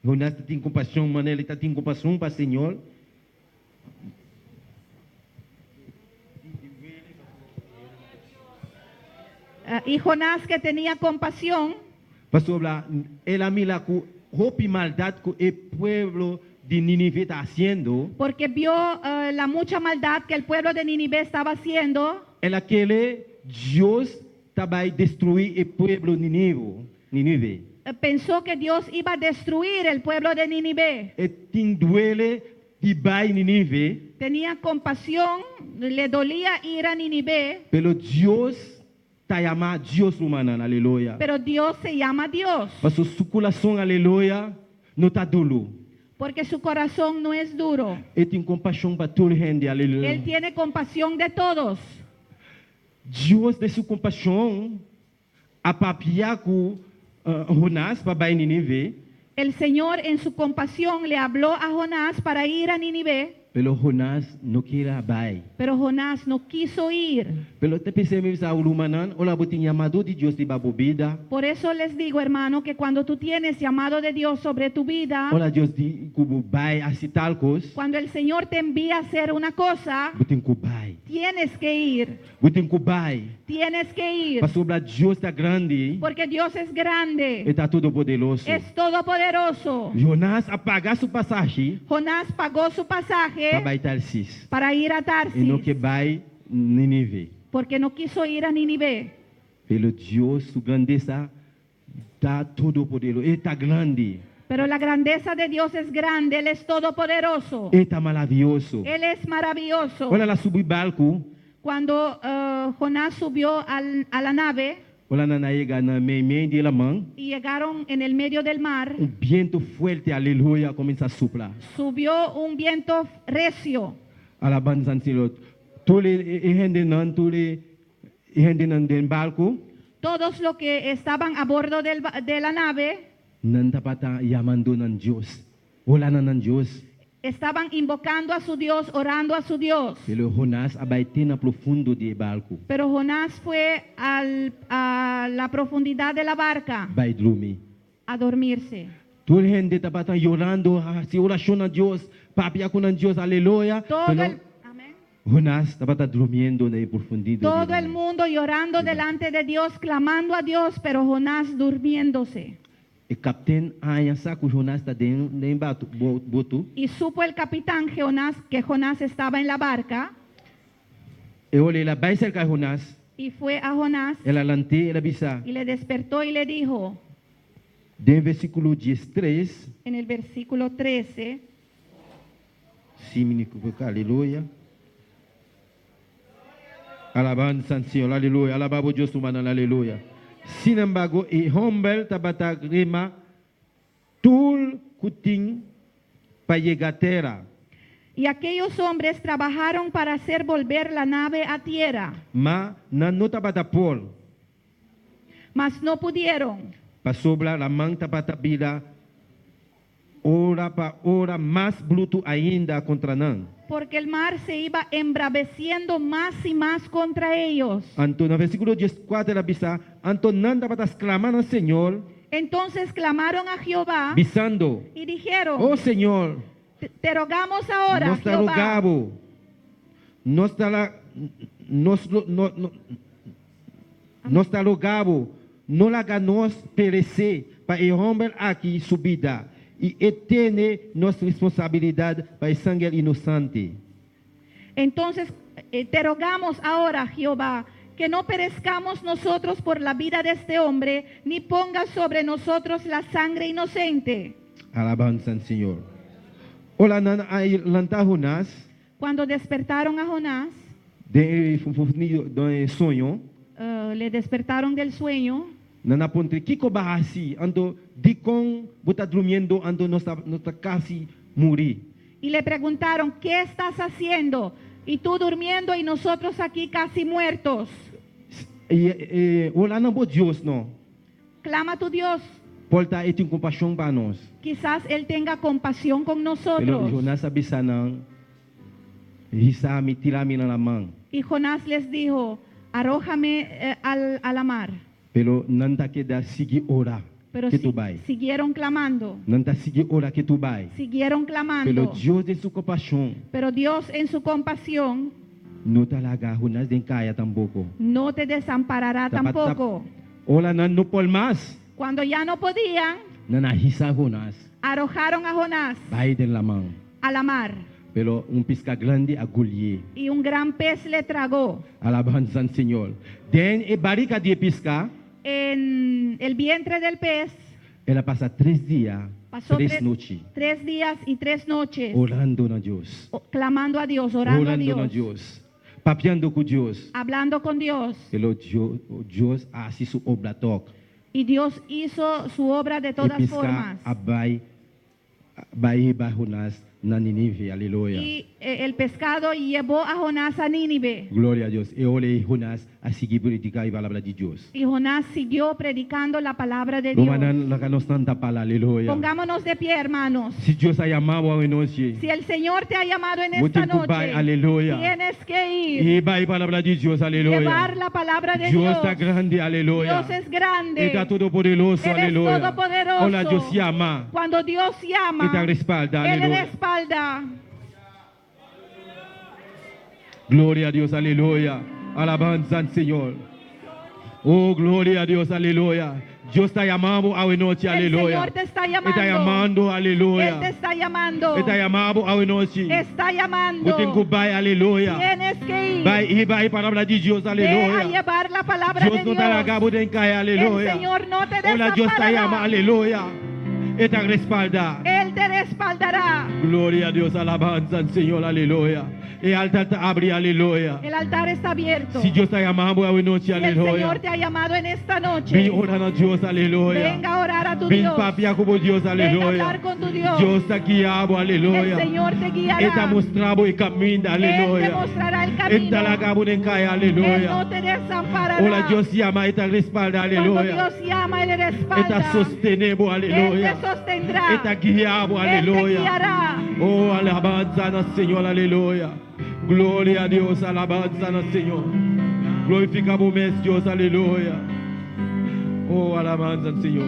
Jonás tem compaixão, mano, ele tem compaixão para o Senhor. y Jonás, que tenía compasión, Pastor, ela mira com roupa e maldade que o povo de Nínive está fazendo. porque vio la mucha maldad que el pueblo de Nínive estaba haciendo, Ela quer Deus vai destruir o povo de Nínive. pensó que Dios iba a destruir el pueblo de Nínive. E tem duele de vai Nínive, Tenía compasión, le dolía ir a Nínive, pelo Deus está chamando Deus humano, aleluia. pero Dios se llama Dios, Pastor, seu coração, aleluia, não está duro. porque su corazón no es duro. Ele tem compaixão para toda gente, Él aleluia. tiene compasión de todos. Deus de sua compaixão, a papiar com Jonás para vai Nínive, El Señor en su compasión le habló a Jonás para ir a Nínive, pelo Jonás não queira vai. pero Jonás no quiso ir. Pelo te percebes a humanan, olha botin chamado de Deus de babobida. Por eso les digo, hermano, que cuando tú tienes llamado de Dios sobre tu vida, Olha Deus de cubo vai assim tal coisa, cuando el Señor te envía a hacer una cosa, botin cubai. Tienes que ir. Butin kubai. Tienes que ir. Para sobra Deus está grande. Porque Dios es grande. Está todo poderoso. Es todopoderoso. Jonas apaga sua passagem Jonás pagó su pasaje para ir Tarsis. para ir a E não que Tarsis. vai Nínive. Porque no quiso ir a Nínive. Pelo Deus, sua grandeza está todo poderoso. Ele está grande. Pero la grandeza de Dios es grande. Él es todopoderoso. Ele está maravilhoso. Él es maravilloso. Olha lá subir barco. Cuando Jonás subió a la nave Olha na navega na meio de la mão. y llegaron en el medio del mar, Viento fuerte, aleluia, começa a soprar. subió un viento recio. Alabanza ao Senhor. Tous les gente no barco. Todos los que estaban a bordo de la nave Nanta pata llamando a Deus. Olha na Deus. estaban invocando a su Dios, orando a su Dios. Pelo Jonás abaite na profundo de barco. Pero Jonás fue a la profundidad de la barca Vai dormir. a dormirse. Toda a gente está patando llorando, se oração a Deus, papia com Deus, aleluia. Amén. Jonás estava dormindo na profundidade. Todo el mundo llorando delante de Dios, clamando a Dios, pero Jonás durmiéndose. O capitão aí saco Jonás está dentro boto. Y supo el capitán que Jonás estaba en la barca E olha, ela vai cercar Jonás. y fue a Jonás Ela lante, ela bisa. y le despertó y le dijo De versículo 13, en el versículo 13, aleluia. Alabanza ao Senhor, aleluia. Alababo Deus humano, aleluia. Sin embargo, e Humble tabata grima tul kuting para llegar a terra. y aquellos hombres trabajaron para hacer volver la nave a tierra, Ma não tabata Paul. mas no pudieron, Para sobra la mão tabata bila ora para ora mais bruto ainda contra nós. porque el mar se iba embraveciendo más y más contra ellos. Anto no versículo 14 ela bisa, anto não tabata exclamar ao Senhor, Entonces clamaron a Jehová bisando, y dijeron, oh Senhor, te rogamos ahora, nós está Jehová, rogado, nós está lá, nós está rogado, não laga nós perecer para irromper aqui subida e eterne nossa responsabilidade para sangue inocente. entonces te rogamos ahora, Jehová, que no perezcamos nosotros por la vida de este hombre, ni pongas sobre nosotros la sangre inocente. Alabanza ao Senhor. Olha, aí lanta Jonás, Cuando despertaron a Jonás, de sonho, le despertaron del sueño na ponte, Kiko bahasi, ando dicon, bota dormindo, ando nós está casi morir. y le preguntaron, ¿qué estás haciendo? Y tú durmiendo y nosotros aquí casi muertos. Olha, não pode Deus, não. Clama a tu Dios. Porta e tem compaixão para nós. Quizás Él tenga compasión con Pero nosotros. Jonás abisa não, risami, tirami na mão. Y Jonás les dijo, arrójame a la mar. Pero não tá que dar seguir ora Pero que tu vai. siguieron clamando, Não tá seguir ora que tu vai. siguieron Pelo clamando. Deus de sua compaixão, Pero Dios en su compasión não tá largar Jonás de caia tampouco. no te desamparará tampoco. Olha, não pode mais. Cuando ya no podían, Não risa Jonás. arrojaron a Jonás Vai de la mão. a la mar Pelo pesca grande agulhê. y un gran pez le tragó. Alabanza ao Senhor. Den e barrica de pescar, En el vientre del pez ela passa 3 dias, pasó 3 noites, 3 días y 3 noches orando a Deus. clamando a Dios, orando a Orando a Dios, Deus. Papiando com Deus. hablando con Dios. Pelo Deus assim sua obra toca. Y Dios hizo su obra de E todas pescar formas. abai Jonás na Nínive. Aleluia. Y el pescado llevó a Jonás a Nínive. Glória a Deus. E olhei Jonás a seguir predicar a palavra de Deus. Y Jonás siguió predicando la palabra de Dios. Romanan la nos tanta pala. Aleluia. Pongámonos de pie, hermanos. Se Deus a chamado hoje noite, Si el Señor te ha llamado en vou esta ter que vai. noche, Aleluia. tienes que ir, E vai a palavra de Deus. Aleluia. llevar la palabra de Deus Dios. está grande. Aleluia. Dios es grande. Ele está todo poderoso. Él es Aleluia. todopoderoso. Olha, Deus se ama. Cuando Dios llama, E te respalda. Él le Aleluia. respalda. Gloria a Dios, aleluya. Alabanza al Señor. Oh, gloria a Dios, aleluya. Dios está llamando a hoy noche, El aleluya. Señor te está llamando. Está llamando, aleluya. Él te está llamando. Está llamando a hoy noche. Está llamando. Putin kubay, aleluya. Tienes que ir. Vai palabra de Dios, Ve a aleluya. llevar la palabra Dios de no Dios. te la acabo de caer, El aleluya. Señor no te Hola, Dios te llama, desamparará. aleluya. Y te respalda. Él te respaldará. Gloria a Dios, alabanza al Señor, aleluya. El altar te abre, aleluya. El altar está abierto. Si Dios está llamando a hoy noche, Y el aleluya. Señor te ha llamado en esta noche. Ven orar a Dios, aleluya. Venga a orar a tu Ven Dios. papia como Dios, Venga a aleluya. hablar con tu Dios. Dios está guiado, El aleluya. Señor te guiará. Él te ha mostrado el camino, Él te aleluya. mostrará el Él te la camino. acabo de caer, Él no aleluya. te desamparará. Hola, Dios llama y te respalda, Cuando aleluya. Dios llama, Él Él te respalda. sostenemos, Él aleluya. te sostendrá. Él te guiado, Él te aleluya. guiará. Oh, alabanza al Señor, aleluya. Gloria a Dios, alabanza al Señor. Glorificamos Dios, aleluya. Oh, alabanza al Señor.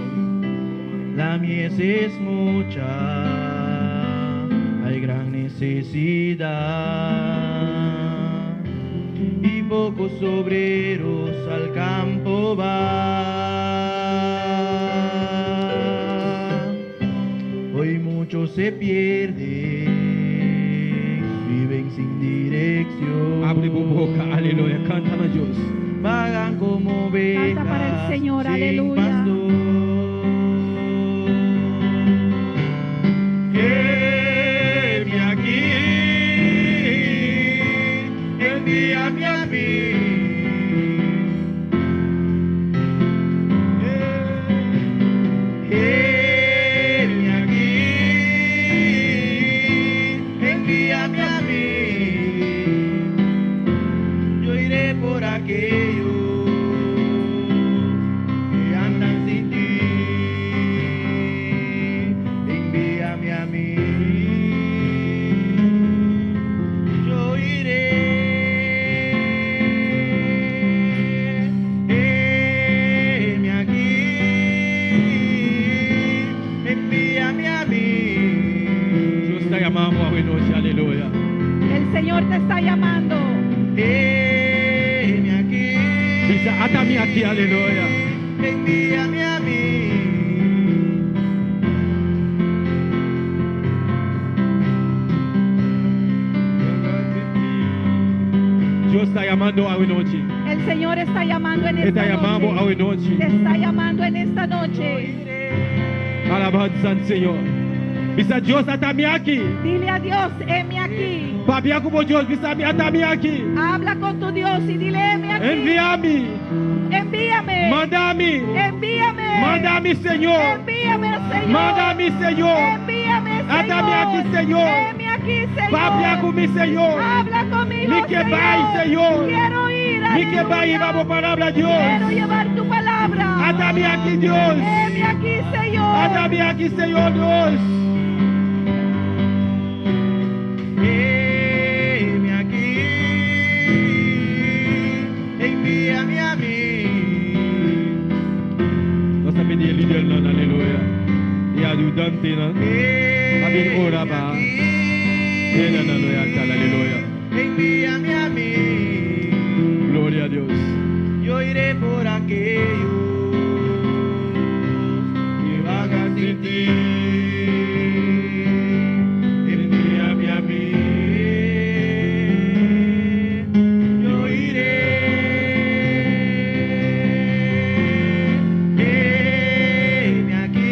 La mies es mucha, hay gran necesidad y pocos obreros al campo van. Hoy muchos se pierden, viven sin dirección. Abre tu boca, aleluya. Cantan a Dios. Vagan como ovejas Canta para el Señor, sin aleluya. pastor. Heme aquí, envíame a mí. Heme aquí, envíame a mí. Yo iré por aquellos que andan sin ti. Envíame a mí. Yo iré. Heme aquí. Envíame a mí. Dios te llamamos a hoy noche, aleluya. El Señor te está llamando. Heme aquí. Dice, atame aquí, aleluya. Envíame a mí. Dios está llamando a hoy noche. El Señor está llamando en Él esta está llamando a noche. hoy noche. Te está llamando en esta noche. Alabanza al Señor. Dice, Dios atame aquí. Dile a Dios, heme aquí. Papia como Dios, dice, atame aquí. Habla con tu Dios y dile, heme aquí. Envíame. Envíame. Mándame. Envíame. Mándame, Señor. Envíame, Señor. Mándame, Señor. Envíame, Señor. Atame aquí, Señor. Heme aquí, Señor. Papia con mi Señor. Habla conmigo, Mi que vai, Señor. Quiero ir, Mi que va y aleluya. vamos palabra Dios. Quiero llevar tu palabra. Atame aquí, Dios. Heme aquí, Señor. Atame aquí, Señor Dios. Heme aquí, envíame a mí. Nós está pedindo líder, não, aleluia. E ajudante, não. Amin ora ba. Ena, não, aleluia. Envíame a mí. Glória a Deus. Yo iré por aquellos que vagan sin ti. Envíame a mí. Yo iré. Heme aquí.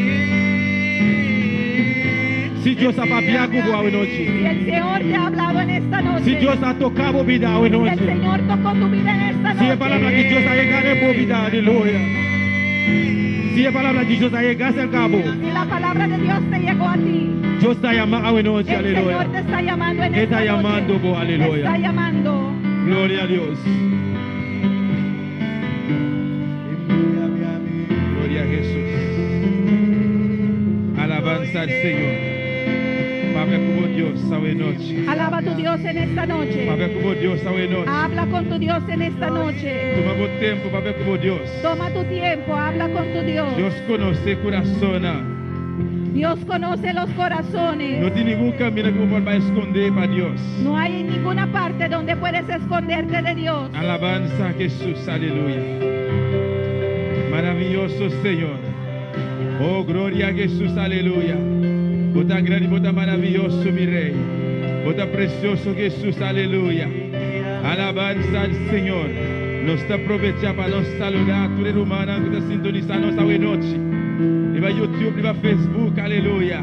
Se Deus está papiando hoje Si noite. el Señor te ha hablado en esta noche. Se Deus está tocando vida hoje Si el noite. Señor tocó tu vida en esta Se a noche. palavra de Deus está chegando por vida, aleluia. Se a palavra de Deus está chegando ao cabo. Si la palabra de Dios te llegó a ti. Deus está chamando hoje noite, El Señor aleluia. te está llamando en Él esta está llamando, noche. bo, Te aleluia. está llamando. Glória a Deus. Envíame a mí. Glória a Jesus. Alabanza al Senhor. Papai como Deus, hoje noite. Alaba a tu Dios en esta noche. Papai como Deus, hoje noite. Habla con tu Dios en esta noche. Tomamos tempo, papai como Deus. Toma tu tiempo, habla con tu Dios. Deus conoce coração. Dios conoce los Não corazones. tem nenhum caminho que você pode esconder para Deus. No hay ninguna parte donde puedes esconderte de Dios. Alabanza a Jesús, aleluya. Maravilloso Señor. Oh, gloria a Jesús, aleluya. Bota grande, bota maravilloso, mi rey. Bota precioso Jesús, aleluya. Alabanza al Señor. Nos está aprovechando para nos saludar a todos los humanos que están sintonizando esta noche. E vai YouTube, e vai Facebook, aleluia.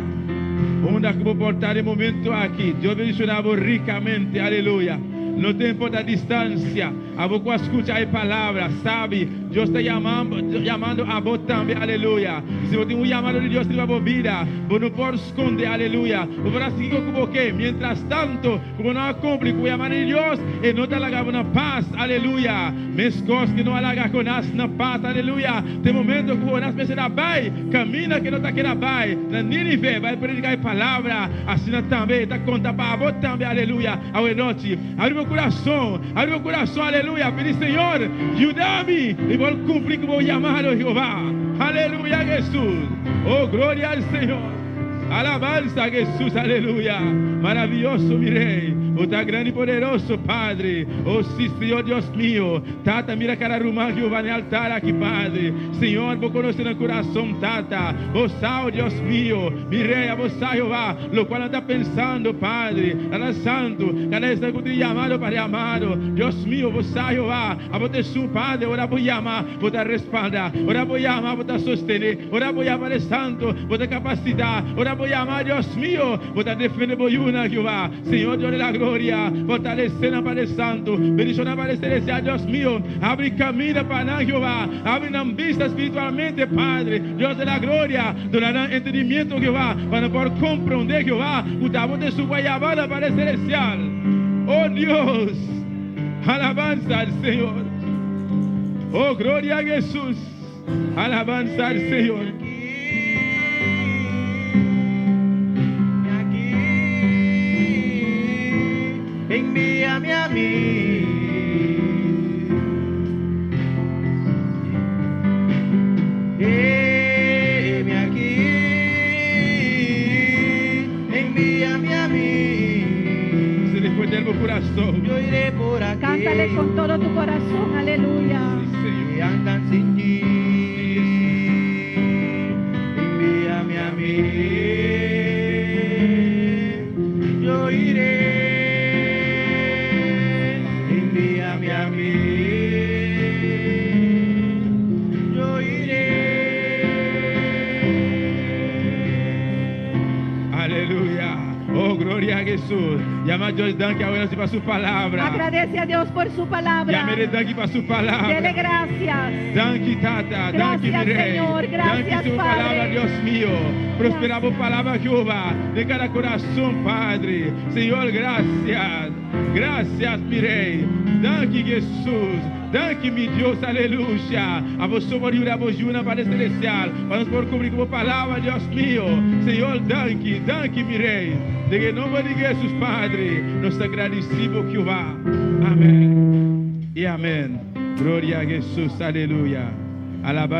Vamos dar como portar el momento aqui. Deus bendicionava ricamente, aleluia. Não tem importa a distância. A boca escuta a palavra, sabe? Deus está chamando a vós também, aleluia. E se você tem chamado de Deus na sua vida, você não pode esconder, aleluia. Você vai seguir com você. Mientras tanto, como não cumpre com o chamado de Deus, e não te alaga na paz, aleluia. Mas coisas que não alaga com nós na paz, aleluia. Tem momento que nós pensamos, vai, camina que não está aqui, vai. Na Nínive, vai predicar a palavra. Assim também, está contando para vós também, aleluia. A noite, abre meu coração, aleluia. Pedir, Senhor, ajuda-me. E vou cumprir com o chamado, Jeová. Aleluia, Jesus. Oh, glória ao Senhor. Alabanza a Jesús, aleluya. Maravilloso, mi rey. Oh, tan grande y poderoso, Padre. Oh, sí, Señor Dios mío. Tata, mira cada rumán, Jehová, en el altar aquí, Padre. Señor, vos conoces el corazón, Tata. Vos sabes, Dios mío. Mi rey, a vos sabes, Jehová. Lo cual anda pensando, Padre. Anda santo. Cada vez que te llamado para llamado. Dios mío, vos sabes, Jehová. A vos te su, Padre. Ahora voy a llamar, vos te respalda. Ahora voy a llamar, vos te sostener. Ahora voy a llamar el santo, vos te capacitar. Ahora voy a llamar, Dios mío. Vos te defender, voy una, Jehová. Señor, Dios de la gloria. Fortalecendo para el santo. Bendicionar para el celestial, Dios mío. Abre camino para Jehová. Abre una vista espiritualmente, Padre. Dios de la gloria. Donará entendimiento, Jehová. Para poder comprender, Jehová. Utamos de su guayabana para el celestial. Oh Dios. Alabanza al Señor. Oh, gloria a Jesús. Alabanza al Señor. Envíame a mí. Heme aquí. Envíame a mí. Se le fue del corazón. Yo iré por aquí. Cántale con todo tu corazón, aleluya. Que andan sin ti. Envíame a mí. Yo iré. Envíame a mí. Yo iré. Aleluya. Oh, gloria a Jesús. Llama a Joyce Duncan ahora para su palabra. Agradece a Dios por su palabra. Llame a Duncan para su Dele palabra. gracias. Danke, Tata. Danke, mi Gracias, rey. Señor. Gracias, Danke su Padre. palabra, Dios mío. Prosperamos palabra, Jehová, de cada corazón, Padre. Señor, gracias. Gracias, mi rey. Danke, Jesús. Danke, mi Dios, aleluya. A vos somos libre, a vos una para el celestial. Vamos por cubrir como palabra, Dios mío. Señor, danke, danke, mi rey. De que nombre de Jesús, Padre, nos agradecemos, Jehová. Amén. Y amén. Gloria a Jesús, aleluya. Alabado.